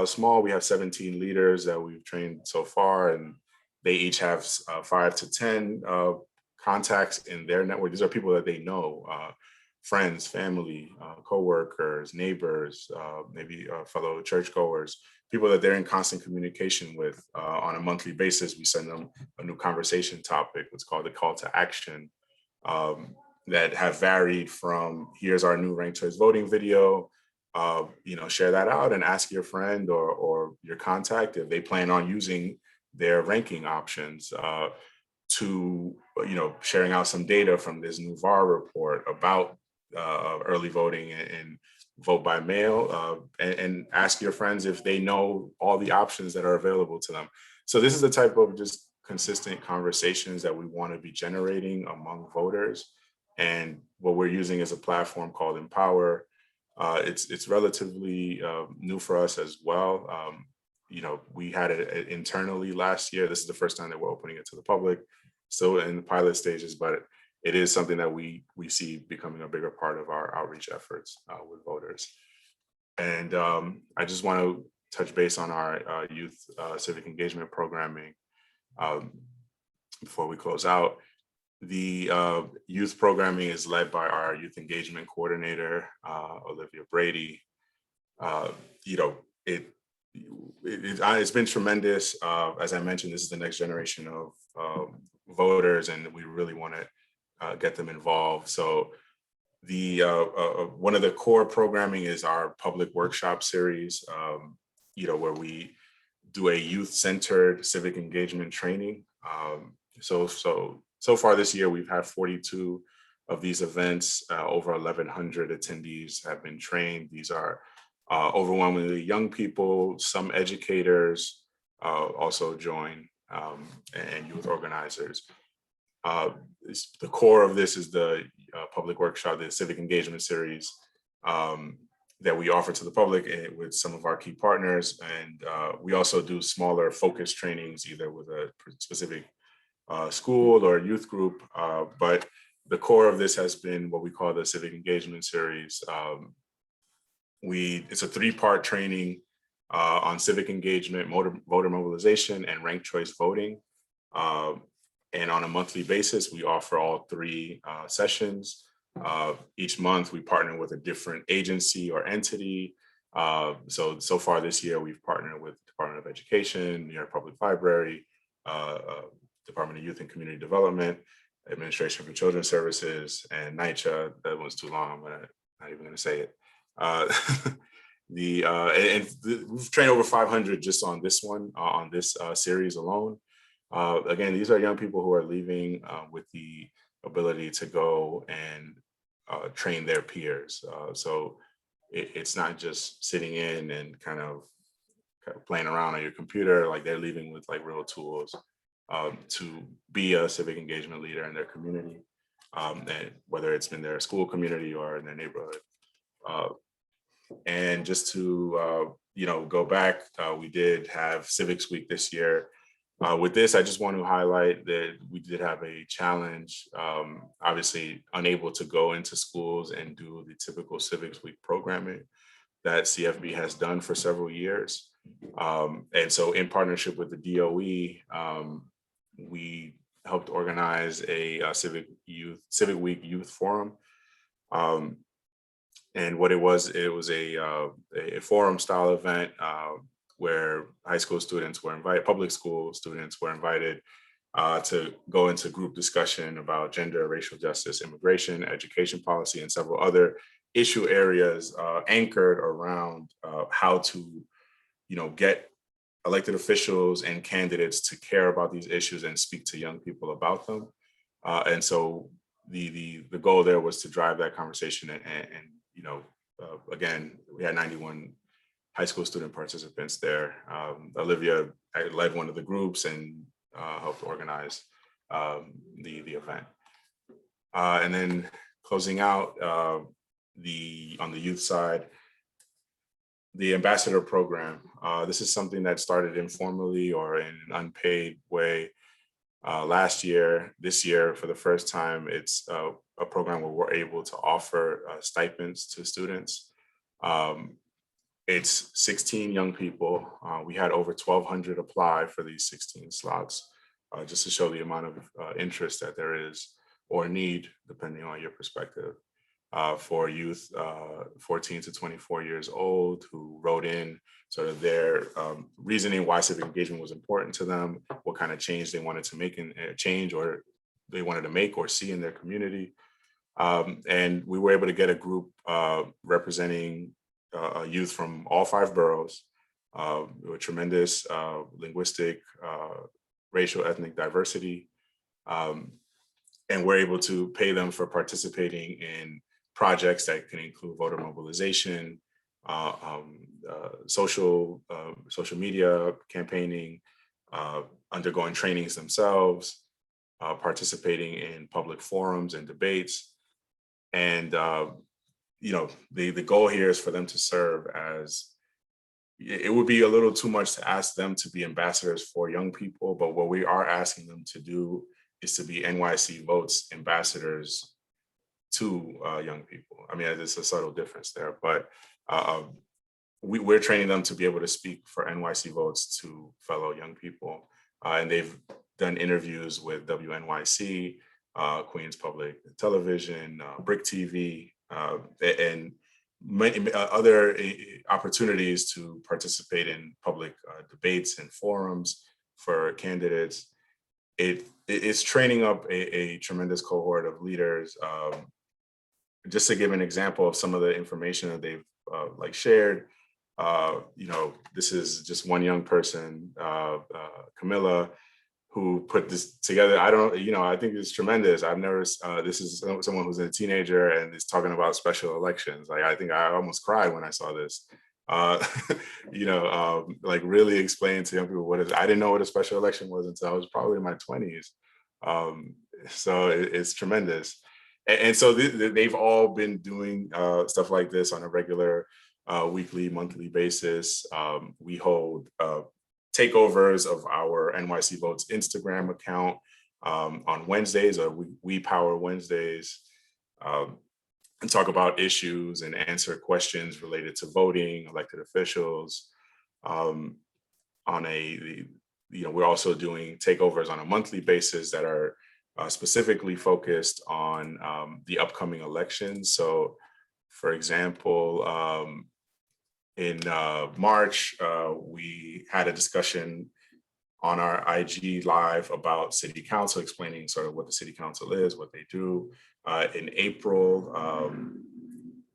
small. We have 17 leaders that we've trained so far, and they each have 5 to 10 contacts in their network. These are people that they know, friends, family, coworkers, neighbors, maybe fellow churchgoers, people that they're in constant communication with on a monthly basis. We send them a new conversation topic, what's called the call to action, that have varied from, here's our new ranked choice voting video, share that out and ask your friend or your contact if they plan on using their ranking options, to sharing out some data from this new VAR report about early voting and vote by mail, and ask your friends if they know all the options that are available to them. So this is the type of just consistent conversations that we want to be generating among voters. And what we're using is a platform called Empower. It's relatively new for us as well. We had it internally last year. This is the first time that we're opening it to the public, still in the pilot stages, but it is something that we see becoming a bigger part of our outreach efforts with voters. And I just want to touch base on our youth civic engagement programming before we close out. The youth programming is led by our youth engagement coordinator, Olivia Brady. It's been tremendous. As I mentioned, this is the next generation of voters, and we really want to get them involved. So the one of the core programming is our public workshop series, where we do a youth-centered civic engagement training. So far this year, we've had 42 of these events. Over 1,100 attendees have been trained. These are overwhelmingly young people. Some educators also join, and youth organizers. The core of this is the public workshop, the civic engagement series that we offer to the public with some of our key partners. And we also do smaller focus trainings, either with a specific school or youth group. But the core of this has been what we call the civic engagement series. It's a 3-part training on civic engagement, voter mobilization, and ranked choice voting. And on a monthly basis, we offer all 3 sessions. Each month, we partner with a different agency or entity. So far this year, we've partnered with Department of Education, New York Public Library, Department of Youth and Community Development, Administration for Children's Services, and NYCHA. That one's too long. I'm not even going to say it. We've trained over 500 just on this one, on this series alone. Again, these are young people who are leaving with the ability to go and train their peers. So it's not just sitting in and kind of playing around on your computer. Like, they're leaving with like real tools to be a civic engagement leader in their community, and whether it's in their school community or in their neighborhood. And just to go back, we did have Civics Week this year. With this, I just want to highlight that we did have a challenge, obviously unable to go into schools and do the typical Civics Week programming that CFB has done for several years. And so in partnership with the DOE, we helped organize a Civic Week Youth Forum. And what it was a forum style event where high school students were invited, public school students were invited to go into group discussion about gender, racial justice, immigration, education policy, and several other issue areas anchored around how to, get elected officials and candidates to care about these issues and speak to young people about them. And so the goal there was to drive that conversation and again, we had 91 high school student participants there. Olivia led one of the groups and helped organize the event. And then closing out on the youth side, the ambassador program. This is something that started informally or in an unpaid way last year. This year, for the first time, it's a program where we're able to offer stipends to students. It's 16 young people. We had over 1,200 apply for these 16 slots, just to show the amount of interest that there is, or need, depending on your perspective, for youth 14 to 24 years old who wrote in sort of their reasoning why civic engagement was important to them, what kind of change they wanted to make in change or they wanted to make or see in their community. And we were able to get a group representing youth from all 5 boroughs with tremendous linguistic, racial, ethnic diversity. And we're able to pay them for participating in projects that can include voter mobilization, social media campaigning, undergoing trainings themselves, participating in public forums and debates. And the goal here is for them to serve as, it would be a little too much to ask them to be ambassadors for young people, but what we are asking them to do is to be NYC Votes ambassadors to young people. I mean, there's a subtle difference there, but we're training them to be able to speak for NYC Votes to fellow young people. And they've done interviews with WNYC, Queens Public Television, Brick TV, and many other opportunities to participate in public debates and forums for candidates. It's training up a tremendous cohort of leaders. Just to give an example of some of the information that they've shared, this is just one young person, Camilla, who put this together. I think it's tremendous. I've never, this is someone who's a teenager and is talking about special elections. I think I almost cried when I saw this. Really explain to young people I didn't know what a special election was until I was probably in my 20s. So it's tremendous. And so they've all been doing stuff like this on a regular weekly, monthly basis. We hold takeovers of our NYC Votes Instagram account on Wednesdays, or We Power Wednesdays, and talk about issues and answer questions related to voting, elected officials, on a we're also doing takeovers on a monthly basis that are specifically focused on the upcoming elections. So, for example, in March, we had a discussion on our IG Live about City Council, explaining sort of what the City Council is, what they do. In April,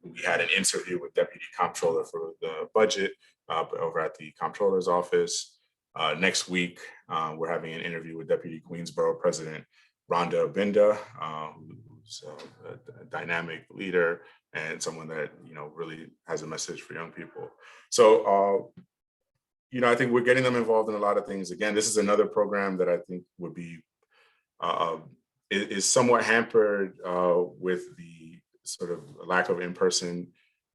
we had an interview with Deputy Comptroller for the budget over at the Comptroller's office. Next week, we're having an interview with Deputy Queensborough President Rhonda Binda, who's a dynamic leader and someone that really has a message for young people. So, I think we're getting them involved in a lot of things. Again, this is another program that I think would be is somewhat hampered with the sort of lack of in-person,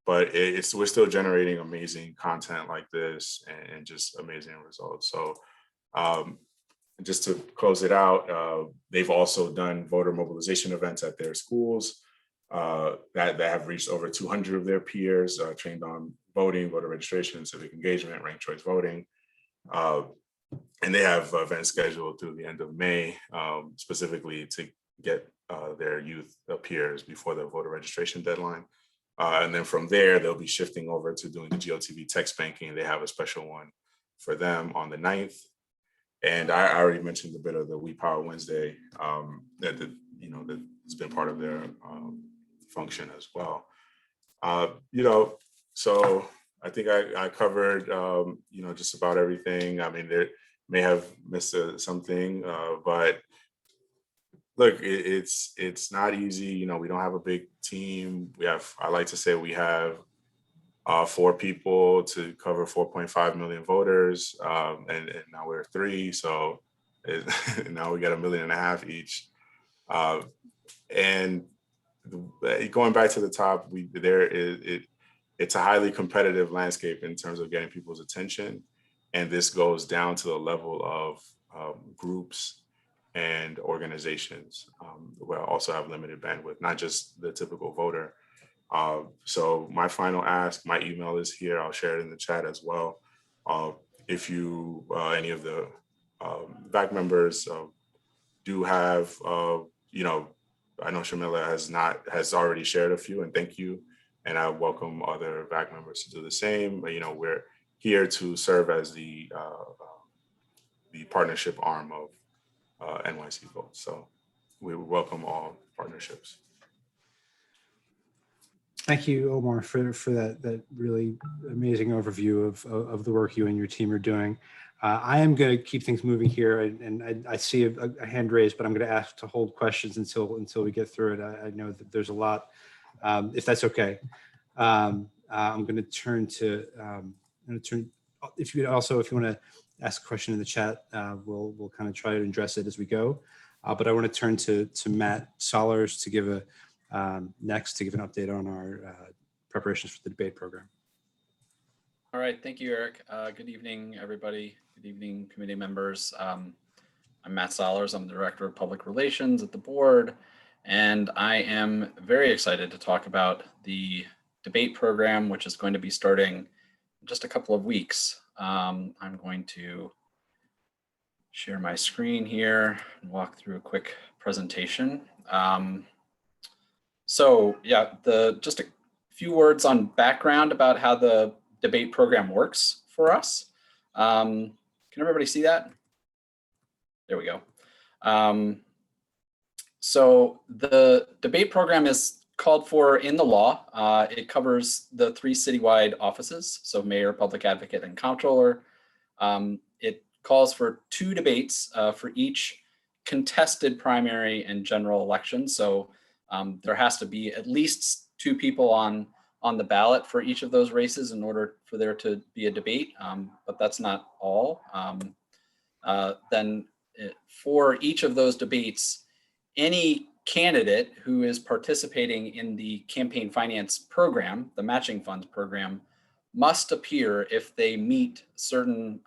but we're still generating amazing content like this and just amazing results. So just to close it out, they've also done voter mobilization events at their schools that have reached over 200 of their peers, trained on voting, voter registration, civic engagement, ranked choice voting. And they have events scheduled through the end of May, specifically to get their youth peers before the voter registration deadline. And then from there, they'll be shifting over to doing the GOTV text banking. They have a special one for them on the 9th. And I already mentioned a bit of the We Power Wednesday that has been part of their function as well. So I think I covered just about everything. I mean, there may have missed something, but look, it's not easy. We don't have a big team. I like to say we have 4 people to cover 4.5 million voters, and now we're 3, so now we got 1.5 million each. And going back to the top, it's a highly competitive landscape in terms of getting people's attention, and this goes down to the level of groups and organizations where I also have limited bandwidth, not just the typical voter. So my final ask, my email is here. I'll share it in the chat as well. If you, any of the VAAC members do have, I know Shamila has already shared a few, and thank you. And I welcome other VAAC members to do the same. We're here to serve as the partnership arm of NYC Vote. So we welcome all partnerships. Thank you, Omar, for that really amazing overview of the work you and your team are doing. I am going to keep things moving here, and I see a hand raised, but I'm going to ask to hold questions until we get through it. I know that there's a lot, if that's okay. I'm going to turn to, if you want to ask a question in the chat, we'll kind of try to address it as we go. But I want to turn to Matt Solers to give next to give an update on our preparations for the debate program. All right, thank you, Eric. Good evening, everybody. Good evening, committee members. I'm Matt Solers. I'm the Director of Public Relations at the board, and I am very excited to talk about the debate program, which is going to be starting in just a couple of weeks. I'm going to share my screen here and walk through a quick presentation. So yeah, just a few words on background about how the debate program works for us. Can everybody see that? There we go. So the debate program is called for in the law. It covers the 3 citywide offices, so mayor, public advocate, and comptroller. It calls for 2 debates for each contested primary and general election. So there has to be at least 2 people on the ballot for each of those races in order for there to be a debate, but that's not all. For each of those debates, any candidate who is participating in the campaign finance program, the matching funds program, must appear if they meet certain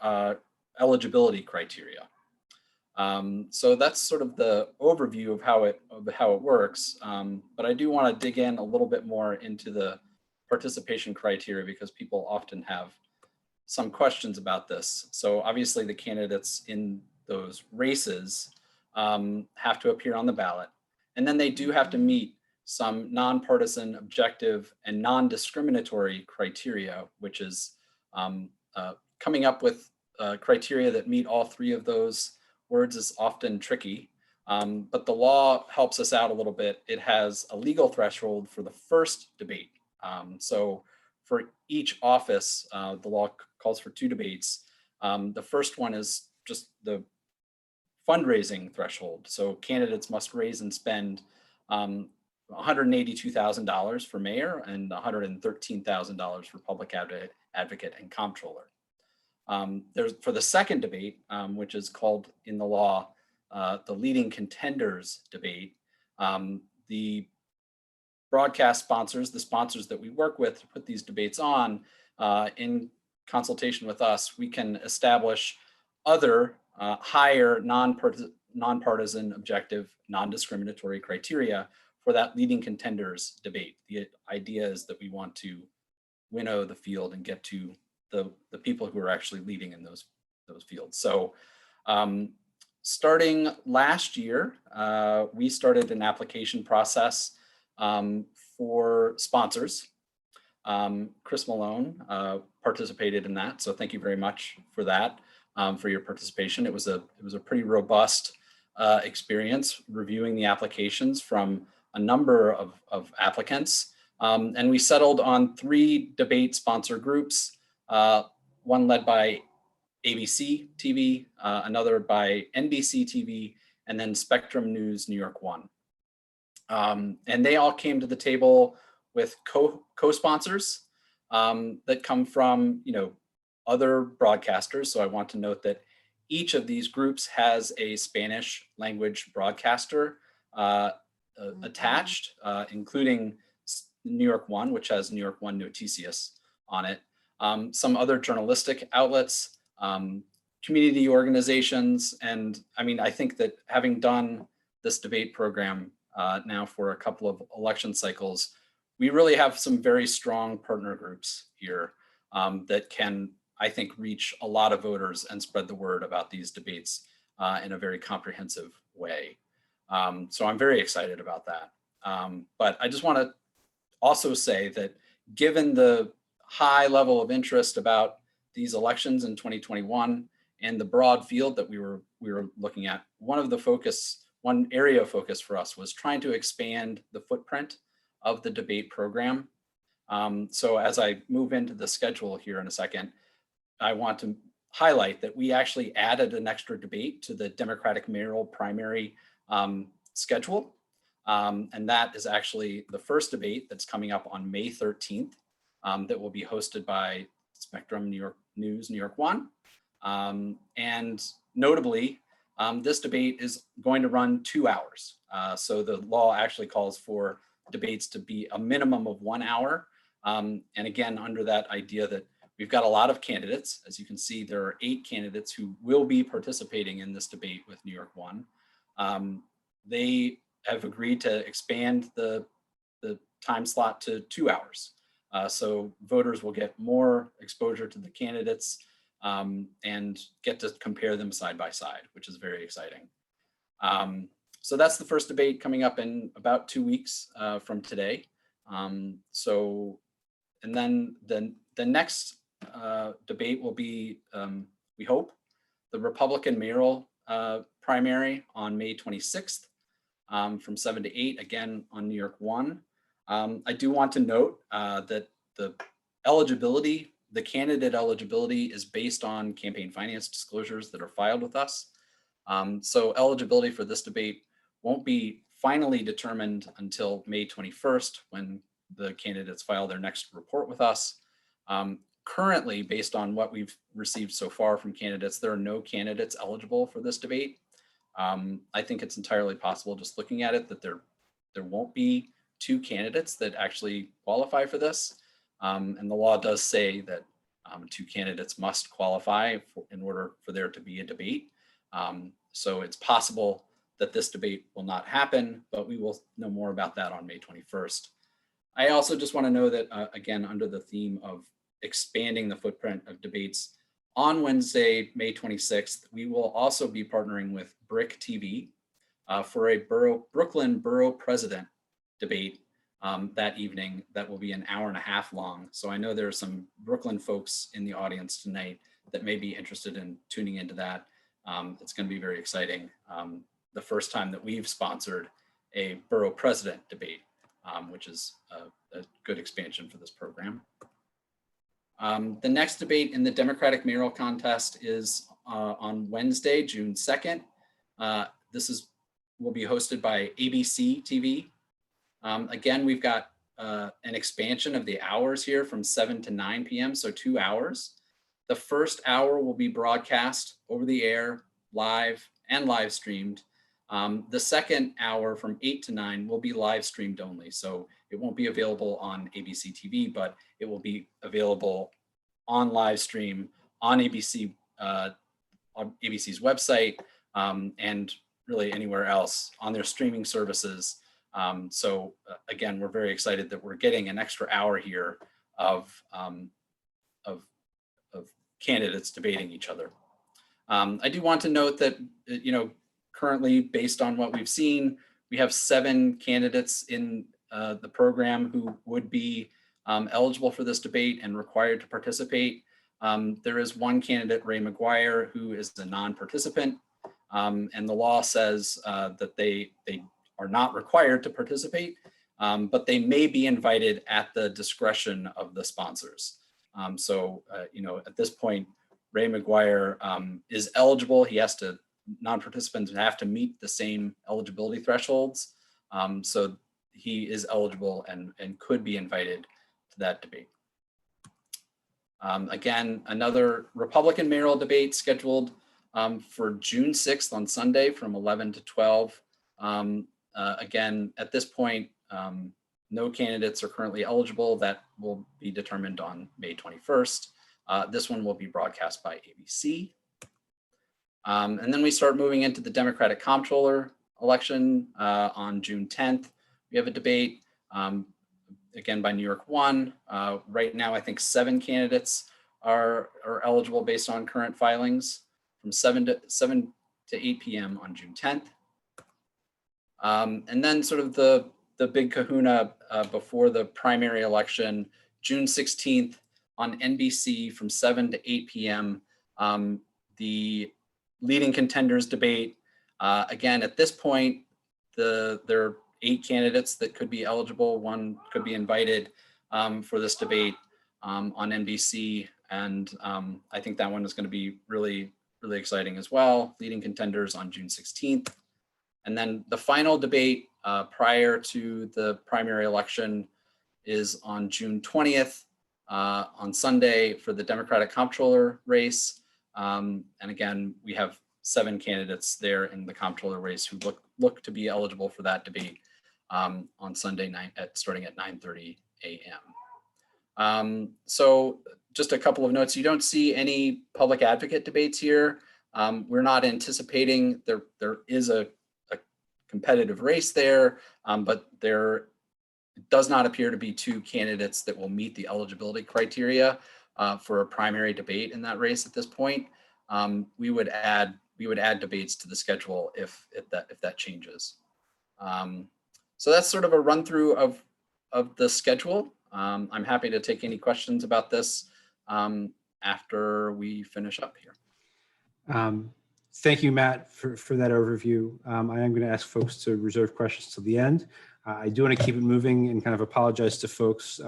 eligibility criteria. So that's sort of the overview of how it works. But I do want to dig in a little bit more into the participation criteria because people often have some questions about this. So obviously the candidates in those races have to appear on the ballot. And then they do have to meet some nonpartisan, objective, and non-discriminatory criteria, which is coming up with criteria that meet all three of those words is often tricky. But the law helps us out a little bit. It has a legal threshold for the first debate. So for each office, the law calls for 2 debates. The first one is just the fundraising threshold. So candidates must raise and spend $182,000 for mayor and $113,000 for public advocate and comptroller. There's for the second debate, which is called in the law the leading contenders debate. The broadcast sponsors, the sponsors that we work with to put these debates on, in consultation with us, we can establish other higher nonpartisan, objective, non-discriminatory criteria for that leading contenders debate. The idea is that we want to winnow the field and get to the people who are actually leading in those fields. So starting last year, we started an application process for sponsors. Chris Malone participated in that, so thank you very much for that, for your participation. It was a pretty robust experience reviewing the applications from a number of applicants, and we settled on 3 debate sponsor groups, one led by ABC TV, another by NBC TV, and then Spectrum News New York 1. And they all came to the table with co-sponsors that come from, other broadcasters. So I want to note that each of these groups has a Spanish language broadcaster attached, including New York 1, which has New York 1 Noticias on it. Some other journalistic outlets, community organizations. And I mean, I think that having done this debate program now for a couple of election cycles, we really have some very strong partner groups here that can, I think, reach a lot of voters and spread the word about these debates in a very comprehensive way. So I'm very excited about that. But I just want to also say that given the high level of interest about these elections in 2021 and the broad field that we were looking at, one area of focus for us was trying to expand the footprint of the debate program. So as I move into the schedule here in a second, I want to highlight that we actually added an extra debate to the Democratic mayoral primary schedule. And that is actually the first debate that's coming up on May 13th that will be hosted by Spectrum New York News New York 1. And notably, this debate is going to run 2 hours. So the law actually calls for debates to be a minimum of 1 hour. And again, under that idea that we've got a lot of candidates. As you can see, there are 8 candidates who will be participating in this debate with New York 1. They have agreed to expand the time slot to 2 hours. So voters will get more exposure to the candidates and get to compare them side by side, which is very exciting. So that's the first debate coming up in about 2 weeks from today. And then the next debate will be, we hope, the Republican mayoral primary on May 26th from 7 to 8, again on New York 1. I do want to note that the candidate eligibility is based on campaign finance disclosures that are filed with us. So eligibility for this debate won't be finally determined until May 21st when the candidates file their next report with us. Currently, based on what we've received so far from candidates, there are no candidates eligible for this debate. I think it's entirely possible, just looking at it, that there won't be 2 candidates that actually qualify for this. And the law does say that 2 candidates must qualify in order for there to be a debate. So it's possible that this debate will not happen, but we will know more about that on May 21st. I also just want to know that, again, under the theme of expanding the footprint of debates. On Wednesday, May 26th, we will also be partnering with Brick TV for a Brooklyn Borough President debate that evening. That will be an hour and a half long. So I know there are some Brooklyn folks in the audience tonight that may be interested in tuning into that. It's going to be very exciting. The first time that we've sponsored a Borough President debate, which is a good expansion for this program. The next debate in the Democratic mayoral contest is on Wednesday, June 2nd. This will be hosted by ABC TV. Again, we've got an expansion of the hours here from 7 to 9 p.m., so 2 hours. The first hour will be broadcast over the air, live and live streamed. The second hour from 8 to 9 will be live streamed only. So it won't be available on ABC TV, but it will be available on live stream on ABC, on ABC's website, and really anywhere else on their streaming services. So again, we're very excited that we're getting an extra hour here of candidates debating each other. I do want to note that, currently, based on what we've seen, we have 7 candidates in the program who would be eligible for this debate and required to participate. There is one candidate, Ray McGuire, who is a non-participant, and the law says that they are not required to participate, but they may be invited at the discretion of the sponsors. At this point, Ray McGuire is eligible. Non-participants have to meet the same eligibility thresholds. So he is eligible and could be invited to that debate. Again, another Republican mayoral debate scheduled for June 6th on Sunday from 11 to 12. Again, at this point, no candidates are currently eligible. That will be determined on May 21st. This one will be broadcast by ABC. And then we start moving into the Democratic Comptroller election on June 10th. We have a debate, again, by New York One. Right now, I think 7 candidates are eligible based on current filings from 7 to 8 p.m. on June 10th. And then sort of the big kahuna before the primary election, June 16th on NBC from 7 to 8 p.m. The leading contenders debate. Again, at this point, there are 8 candidates that could be eligible. 1 could be invited for this debate on NBC. And I think that one is going to be really, really exciting as well. Leading contenders on June 16th. And then the final debate prior to the primary election is on June 20th on Sunday for the Democratic Comptroller race. And again, we have 7 candidates there in the Comptroller race who look to be eligible for that debate on Sunday night starting at 9:30 a.m. So just a couple of notes. You don't see any public advocate debates here. We're not anticipating there is a competitive race there, but there does not appear to be 2 candidates that will meet the eligibility criteria for a primary debate in that race at this point. We would add debates to the schedule if that changes. So that's sort of a run through of the schedule. I'm happy to take any questions about this after we finish up here. Thank you, Matt, for that overview. I am going to ask folks to reserve questions till the end. I do want to keep it moving and kind of apologize to folks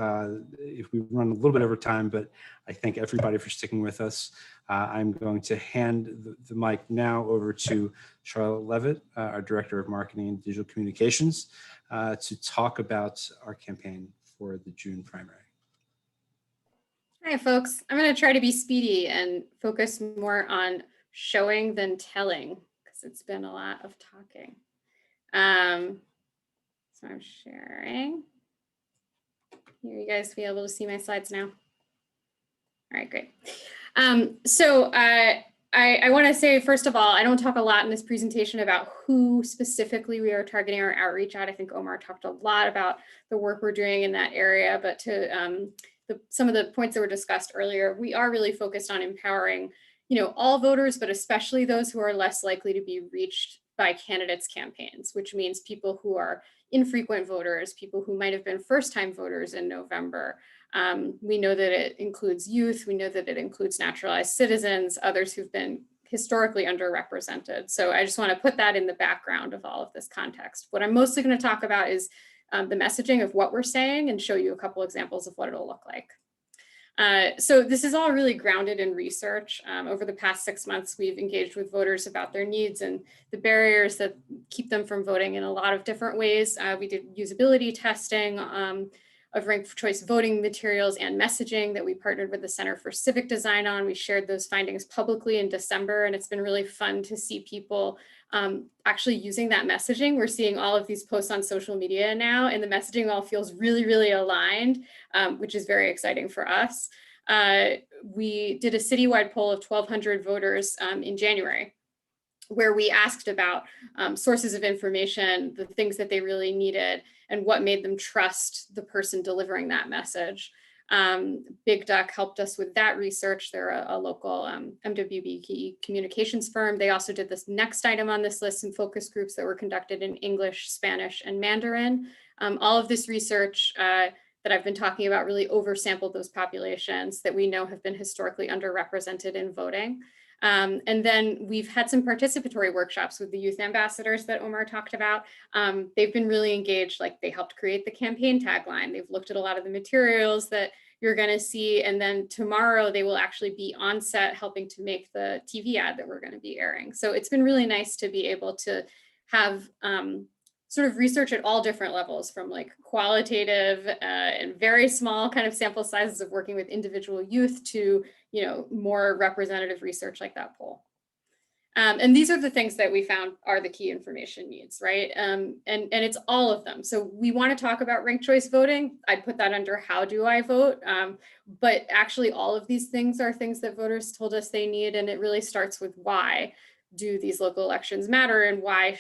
if we run a little bit over time, but I thank everybody for sticking with us. I'm going to hand the mic now over to Charlotte Levitt, our Director of Marketing and Digital Communications, to talk about our campaign for the June primary. Hi, folks. I'm going to try to be speedy and focus more on showing than telling because it's been a lot of talking. So I'm sharing. Here, you guys be able to see my slides now. All right, great. So I want to say, first of all, I don't talk a lot in this presentation about who specifically we are targeting our outreach at. I think Omar talked a lot about the work we're doing in that area, but to some of the points that were discussed earlier, we are really focused on empowering, all voters, but especially those who are less likely to be reached by candidates' campaigns, which means people who are infrequent voters, people who might have been first-time voters in November. We know that it includes youth. We know that it includes naturalized citizens, others who've been historically underrepresented. So I just want to put that in the background of all of this context. What I'm mostly going to talk about is the messaging of what we're saying and show you a couple examples of what it'll look like. So this is all really grounded in research. Over the past 6 months, we've engaged with voters about their needs and the barriers that keep them from voting in a lot of different ways. We did usability testing of ranked choice voting materials and messaging that we partnered with the Center for Civic Design on. We shared those findings publicly in December, and it's been really fun to see people actually using that messaging. We're seeing all of these posts on social media now, and the messaging all feels really, really aligned, which is very exciting for us. We did a citywide poll of 1,200 voters in January, where we asked about sources of information, the things that they really needed, and what made them trust the person delivering that message. Big Duck helped us with that research. They're a local MWBE communications firm. They also did this next item on this list, some focus groups that were conducted in English, Spanish, and Mandarin. All of this research that I've been talking about really oversampled those populations that we know have been historically underrepresented in voting. And then we've had some participatory workshops with the youth ambassadors that Omar talked about. They've been really engaged, like they helped create the campaign tagline. They've looked at a lot of the materials that you're gonna see. And then tomorrow they will actually be on set helping to make the TV ad that we're gonna be airing. So it's been really nice to be able to have sort of research at all different levels, from like qualitative and very small kind of sample sizes of working with individual youth to more representative research like that poll. And these are the things that we found are the key information needs, right? And it's all of them. So we want to talk about ranked choice voting. I'd put that under how do I vote? But actually all of these things are things that voters told us they need. And it really starts with why do these local elections matter, and why,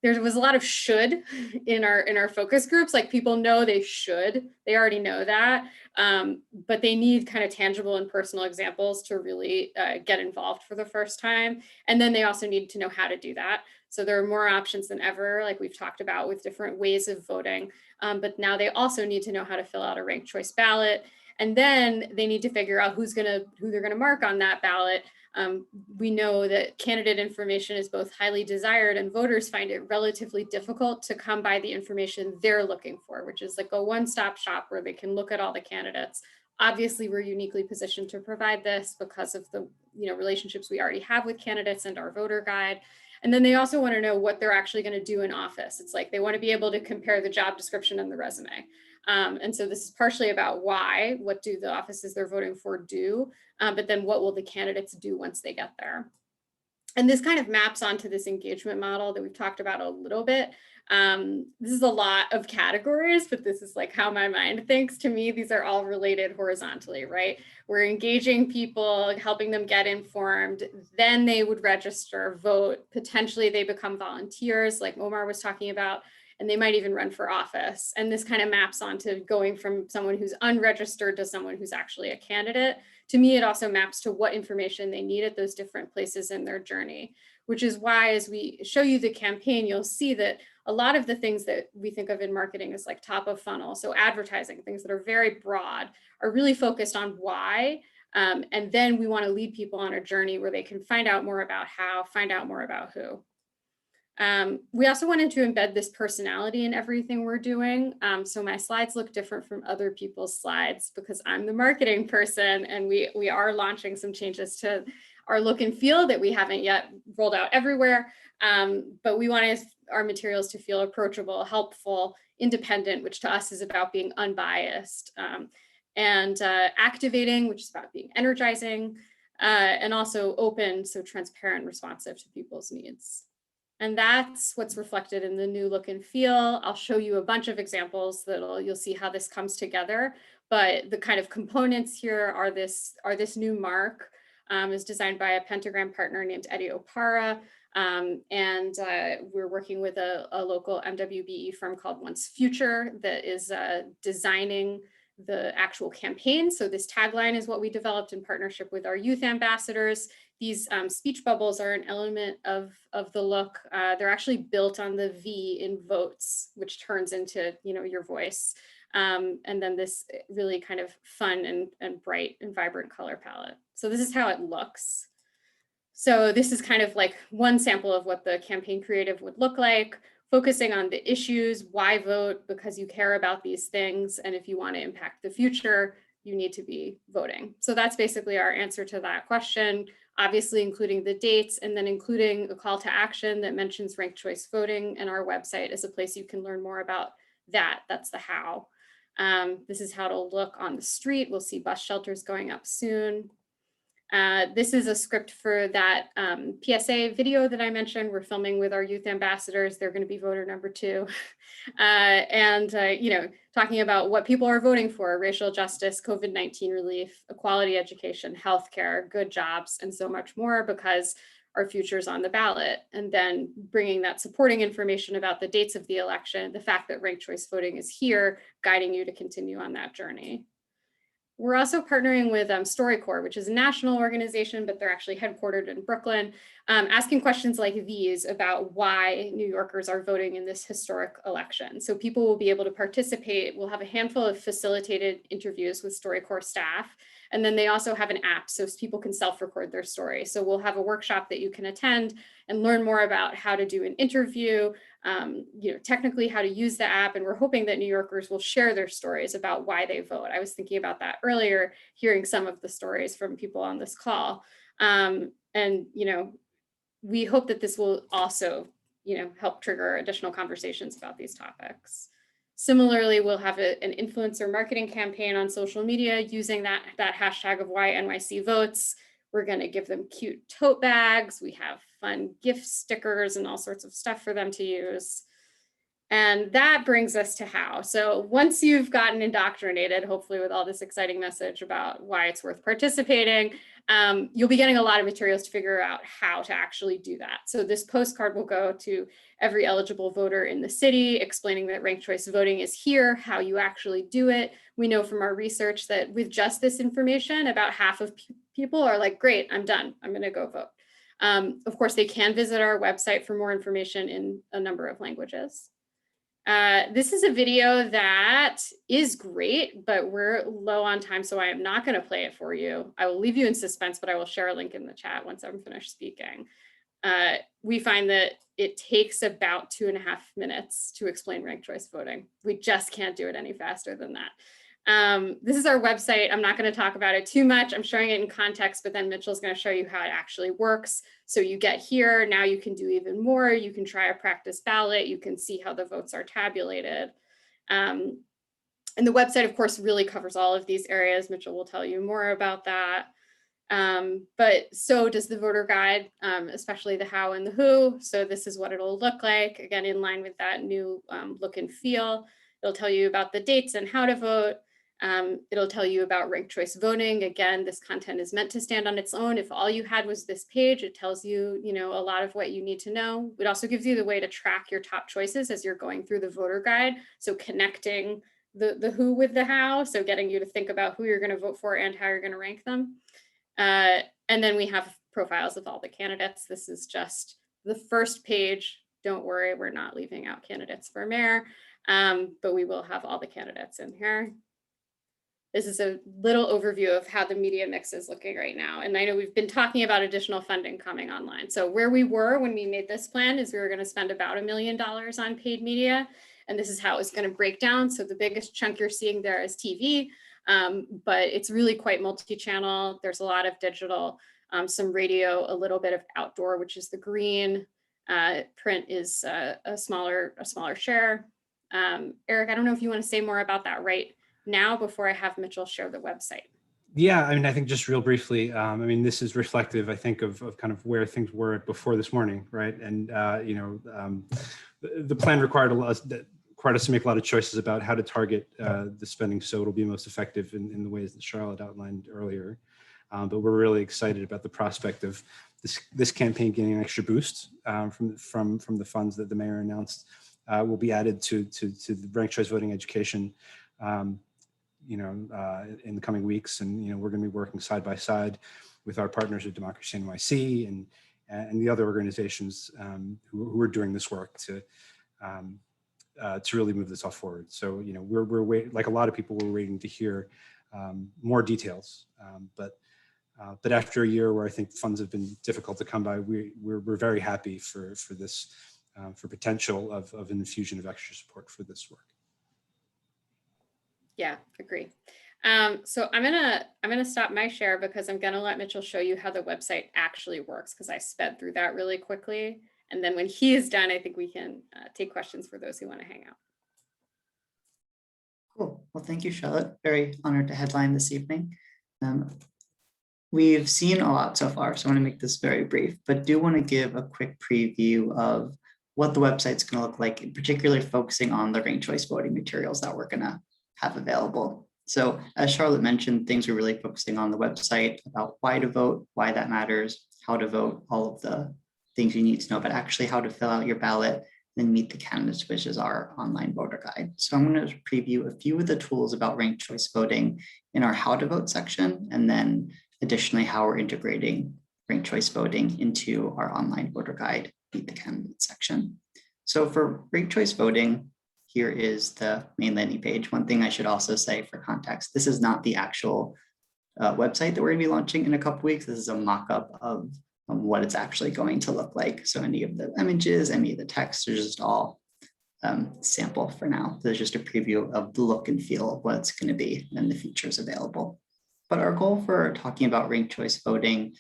there was a lot of should in our focus groups. Like people know they should, they already know that, but they need kind of tangible and personal examples to really get involved for the first time. And then they also need to know how to do that. So there are more options than ever, like we've talked about, with different ways of voting. But now they also need to know how to fill out a ranked choice ballot. And then they need to figure out who they're gonna mark on that ballot. We know that candidate information is both highly desired, and voters find it relatively difficult to come by the information they're looking for, which is like a one-stop shop where they can look at all the candidates. Obviously, we're uniquely positioned to provide this because of the relationships we already have with candidates and our voter guide. And then they also want to know what they're actually going to do in office. It's like they want to be able to compare the job description and the resume. And so this is partially about why, what do the offices they're voting for do, but then what will the candidates do once they get there? And this kind of maps onto this engagement model that we've talked about a little bit. This is a lot of categories, but this is like how my mind thinks. To me, these are all related horizontally, right? We're engaging people, helping them get informed, then they would register, vote, potentially they become volunteers like Omar was talking about, and they might even run for office. And this kind of maps onto going from someone who's unregistered to someone who's actually a candidate. To me, it also maps to what information they need at those different places in their journey, which is why as we show you the campaign, you'll see that a lot of the things that we think of in marketing as like top of funnel, so advertising, things that are very broad, are really focused on why. And then we want to lead people on a journey where they can find out more about how, find out more about who. We also wanted to embed this personality in everything we're doing. So my slides look different from other people's slides because I'm the marketing person, and we are launching some changes to our look and feel that we haven't yet rolled out everywhere. But we wanted our materials to feel approachable, helpful, independent, which to us is about being unbiased, and activating, which is about being energizing, and also open, so transparent, responsive to people's needs. And that's what's reflected in the new look and feel. I'll show you a bunch of examples you'll see how this comes together. But the kind of components here are this new mark is designed by a pentagram partner named Eddie Opara. And we're working with a local MWBE firm called Once Future that is designing the actual campaign. So this tagline is what we developed in partnership with our youth ambassadors. These speech bubbles are an element of the look. They're actually built on the V in votes, which turns into, you know, your voice. And then this really kind of fun and bright and vibrant color palette. So this is how it looks. So this is kind of like one sample of what the campaign creative would look like, focusing on the issues, why vote, because you care about these things. And if you want to impact the future, you need to be voting. So that's basically our answer to that question, obviously including the dates and then including a call to action that mentions ranked choice voting, and our website is a place you can learn more about that. That's the how. This is how it'll look on the street. We'll see bus shelters going up soon. This is a script for that PSA video that I mentioned. We're filming with our youth ambassadors. They're going to be voter number 2. You know, talking about what people are voting for: racial justice, COVID-19 relief, equality education, healthcare, good jobs, and so much more, because our future's on the ballot. And then bringing that supporting information about the dates of the election, the fact that ranked choice voting is here, guiding you to continue on that journey. We're also partnering with StoryCorps, which is a national organization, but they're actually headquartered in Brooklyn, asking questions like these about why New Yorkers are voting in this historic election. So people will be able to participate. We'll have a handful of facilitated interviews with StoryCorps staff. And then they also have an app so people can self-record their story. So we'll have a workshop that you can attend and learn more about how to do an interview, you know, technically how to use the app. And we're hoping that New Yorkers will share their stories about why they vote. I was thinking about that earlier, hearing some of the stories from people on this call. And, you know, we hope that this will also, you know, help trigger additional conversations about these topics. Similarly, we'll have an influencer marketing campaign on social media using that hashtag of why NYC votes. We're going to give them cute tote bags. We have fun gift stickers and all sorts of stuff for them to use. And that brings us to how. So once you've gotten indoctrinated, hopefully with all this exciting message about why it's worth participating, you'll be getting a lot of materials to figure out how to actually do that. So this postcard will go to every eligible voter in the city, explaining that ranked choice voting is here, how you actually do it. We know from our research that with just this information, about half of people are like, great, I'm done, I'm gonna go vote. Of course, they can visit our website for more information in a number of languages. This is a video that is great, but we're low on time, so I am not going to play it for you. I will leave you in suspense, but I will share a link in the chat once I'm finished speaking. We find that it takes about 2.5 minutes to explain ranked choice voting. We just can't do it any faster than that. This is our website. I'm not going to talk about it too much. I'm showing it in context, but then Mitchell's going to show you how it actually works. So you get here, now you can do even more. You can try a practice ballot. You can see how the votes are tabulated. And the website, of course, really covers all of these areas. Mitchell will tell you more about that. But so does the voter guide, especially the how and the who. So this is what it'll look like, again, in line with that new look and feel. It'll tell you about the dates and how to vote. It'll tell you about ranked choice voting. Again, this content is meant to stand on its own. If all you had was this page, it tells you, you know, a lot of what you need to know. It also gives you the way to track your top choices as you're going through the voter guide. So connecting the who with the how. So getting you to think about who you're going to vote for and how you're going to rank them. And then we have profiles of all the candidates. This is just the first page. Don't worry, we're not leaving out candidates for mayor, but we will have all the candidates in here. This is a little overview of how the media mix is looking right now. And I know we've been talking about additional funding coming online. So where we were when we made this plan is we were going to spend about $1 million on paid media. And this is how it's going to break down. So the biggest chunk you're seeing there is TV, but it's really quite multi-channel. There's a lot of digital, some radio, a little bit of outdoor, which is the green. Print is a smaller share. Eric, I don't know if you want to say more about that right now before I have Mitchell share the website. Yeah, I mean, I think just real briefly, I mean, this is reflective, I think, of kind of where things were before this morning, right? And, you know, the plan required us to make a lot of choices about how to target the spending so it'll be most effective in the ways that Charlotte outlined earlier. But we're really excited about the prospect of this campaign getting an extra boost from the funds that the mayor announced will be added to the ranked choice voting education. in the coming weeks. And, we're going to be working side by side with our partners at Democracy NYC and the other organizations who are doing this work to really move this all forward. So, we're waiting, like a lot of people, we're waiting to hear more details. But after a year where I think funds have been difficult to come by, we're very happy for this, for potential of an infusion of extra support for this work. Yeah, agree. So I'm gonna stop my share because I'm gonna let Mitchell show you how the website actually works, because I sped through that really quickly. And then when he is done, I think we can take questions for those who want to hang out. Cool. Well, thank you, Charlotte. Very honored to headline this evening. We've seen a lot so far, so I want to make this very brief, but do want to give a quick preview of what the website's going to look like, particularly focusing on the ranked choice voting materials that we're going to have available. So as Charlotte mentioned, things we're really focusing on the website about why to vote, why that matters, how to vote, all of the things you need to know, but actually how to fill out your ballot and meet the candidates, which is our online voter guide. So I'm going to preview a few of the tools about ranked choice voting in our how to vote section, and then additionally how we're integrating ranked choice voting into our online voter guide, meet the candidate section. So for ranked choice voting, here is the main landing page. One thing I should also say for context, this is not the actual website that we're going to be launching in a couple weeks. This is a mock-up of what it's actually going to look like. So any of the images, any of the text are just all sample for now. There's just a preview of the look and feel of what it's going to be and the features available. But our goal for talking about ranked choice voting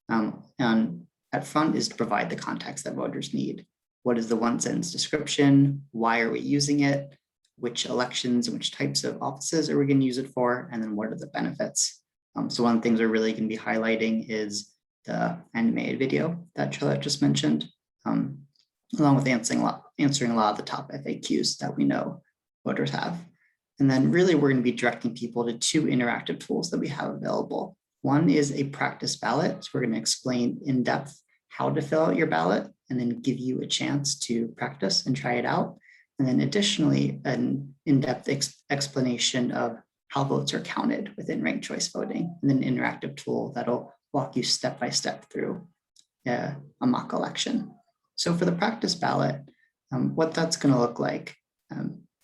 at front is to provide the context that voters need. What is the one sentence description? Why are we using it? Which elections and which types of offices are we going to use it for? And then what are the benefits? So one of the things we're really going to be highlighting is the animated video that Charlotte just mentioned, along with answering a lot of the top FAQs that we know voters have. And then really we're going to be directing people to two interactive tools that we have available. One is a practice ballot. So we're going to explain in depth how to fill out your ballot and then give you a chance to practice and try it out. And then additionally, an in-depth explanation of how votes are counted within ranked choice voting, and then an interactive tool that'll walk you step by step through a mock election. So for the practice ballot, what that's going to look like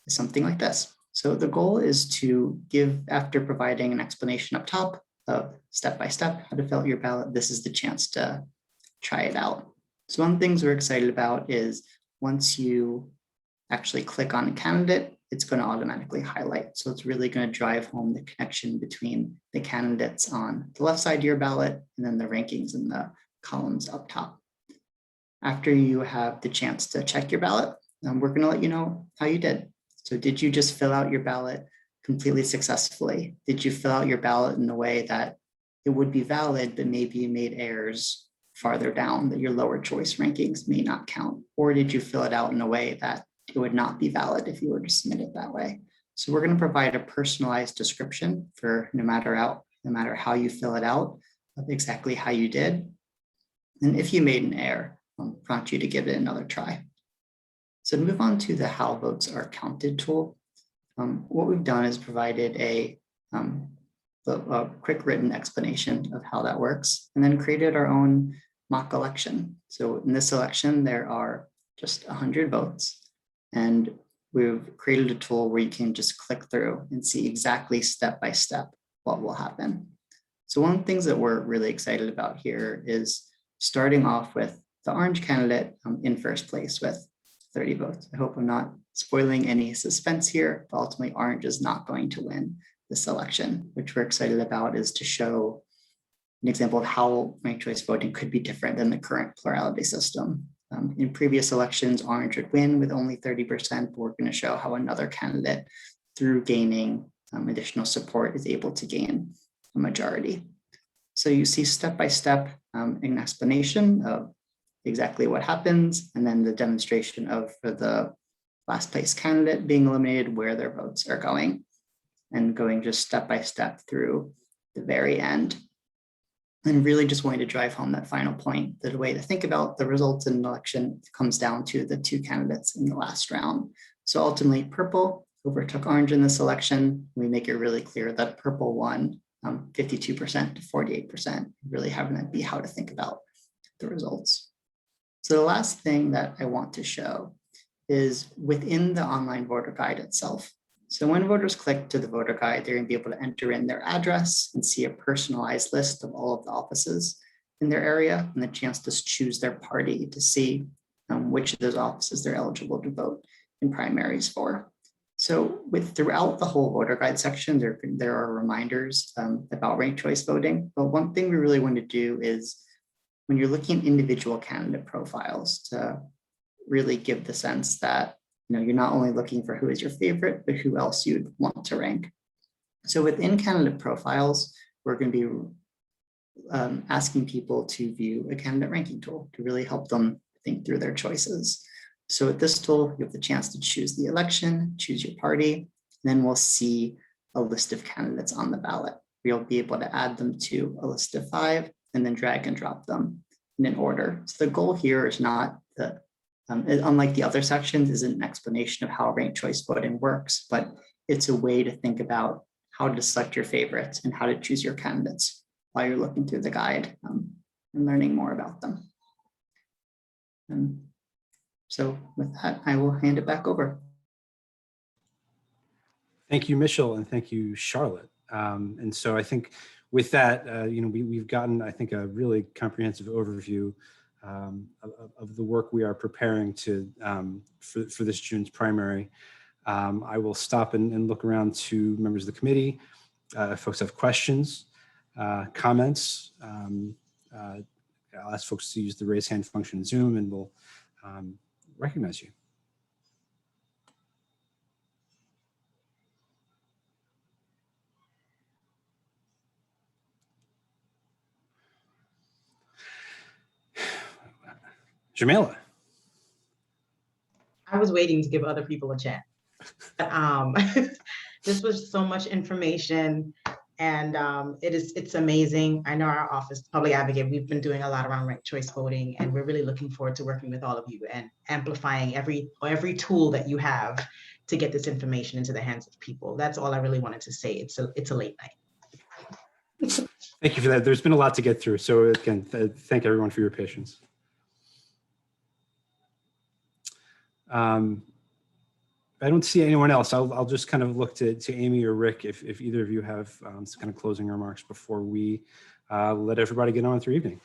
is something like this. So the goal is to give, after providing an explanation up top of step by step how to fill out your ballot, this is the chance to try it out. So one of the things we're excited about is once you actually click on a candidate, it's going to automatically highlight. So it's really going to drive home the connection between the candidates on the left side of your ballot and then the rankings in the columns up top. After you have the chance to check your ballot, we're going to let you know how you did. So did you just fill out your ballot completely successfully? Did you fill out your ballot in a way that it would be valid, but maybe you made errors farther down that your lower choice rankings may not count? Or did you fill it out in a way that it would not be valid if you were to submit it that way? So we're going to provide a personalized description for no matter how you fill it out, of exactly how you did. And if you made an error, I'll prompt you to give it another try. So to move on to the how votes are counted tool, what we've done is provided a quick written explanation of how that works, and then created our own mock election. So in this election, there are just 100 votes. And we've created a tool where you can just click through and see exactly step by step what will happen. So one of the things that we're really excited about here is starting off with the orange candidate in first place with 30 votes. I hope I'm not spoiling any suspense here, but ultimately orange is not going to win this election. Which we're excited about is to show an example of how ranked choice voting could be different than the current plurality system. In previous elections, orange would win with only 30%, but we're going to show how another candidate, through gaining additional support, is able to gain a majority. So you see step-by-step an explanation of exactly what happens, and then the demonstration of, for the last place candidate being eliminated, where their votes are going, and going just step-by-step through the very end. And really just wanting to drive home that final point, that the way to think about the results in an election comes down to the two candidates in the last round. So ultimately, purple overtook orange in this election. We make it really clear that purple won 52% to 48%, really having that be how to think about the results. So the last thing that I want to show is within the online voter guide itself. So when voters click to the voter guide, they're going to be able to enter in their address and see a personalized list of all of the offices in their area and the chance to choose their party to see which of those offices they're eligible to vote in primaries for. So throughout the whole voter guide section, there are reminders about ranked choice voting. But one thing we really want to do is when you're looking at individual candidate profiles to really give the sense that you're not only looking for who is your favorite, but who else you'd want to rank. So within candidate profiles, we're going to be asking people to view a candidate ranking tool to really help them think through their choices. So with this tool, you have the chance to choose the election, choose your party, and then we'll see a list of candidates on the ballot. We'll be able to add them to a list of 5 and then drag and drop them in an order. So the goal here is not the, unlike the other sections, isn't an explanation of how ranked choice voting works, but it's a way to think about how to select your favorites and how to choose your candidates while you're looking through the guide and learning more about them. So with that, I will hand it back over. Thank you, Mitchell, and thank you, Charlotte. And so I think with that, we've gotten, I think, a really comprehensive overview of the work we are preparing to for this June's primary. I will stop and look around to members of the committee. If folks have questions, comments, I'll ask folks to use the raise hand function in Zoom and we'll recognize you. Jamila. I was waiting to give other people a chance. This was so much information, and it's amazing. I know our office, Public Advocate, we've been doing a lot around ranked choice voting, and we're really looking forward to working with all of you and amplifying every tool that you have to get this information into the hands of people. That's all I really wanted to say. It's a late night. Thank you for that. There's been a lot to get through. So again, thank everyone for your patience. I don't see anyone else. I'll just kind of look to Amy or Rick if either of you have some kind of closing remarks before we let everybody get on with their evening.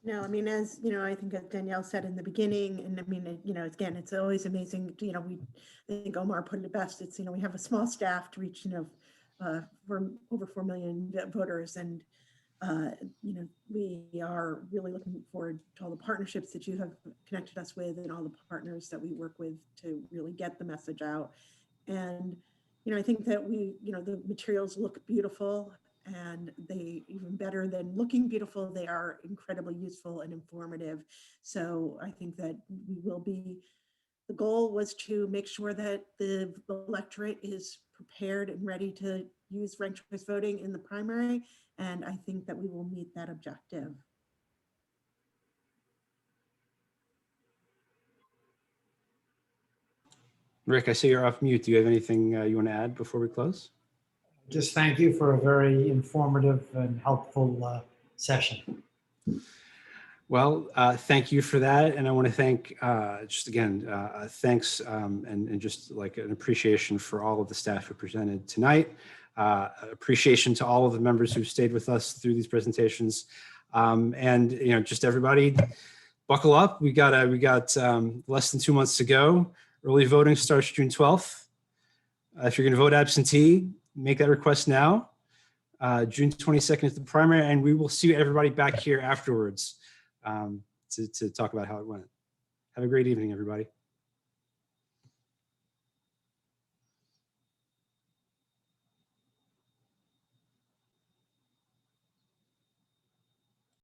No, I mean, as you know, I think as Danielle said in the beginning, and I mean, again, it's always amazing. I think Omar put it best. It's, we have a small staff to reach, for over 4 million voters, and we are really looking forward to all the partnerships that you have connected us with and all the partners that we work with to really get the message out. And, I think that the materials look beautiful, and they, even better than looking beautiful, they are incredibly useful and informative. So I think that the goal was to make sure that the electorate is prepared and ready to use ranked choice voting in the primary. And I think that we will meet that objective. Rick, I see you're off mute. Do you have anything you want to add before we close? Just thank you for a very informative and helpful session. Well, thank you for that. And I want to thank, just again, thanks and just like an appreciation for all of the staff who presented tonight. Appreciation to all of the members who stayed with us through these presentations. And, just everybody buckle up. We got less than 2 months to go. Early voting starts June 12th. If you're going to vote absentee, make that request now. June 22nd is the primary, and we will see everybody back here afterwards to talk about how it went. Have a great evening, everybody.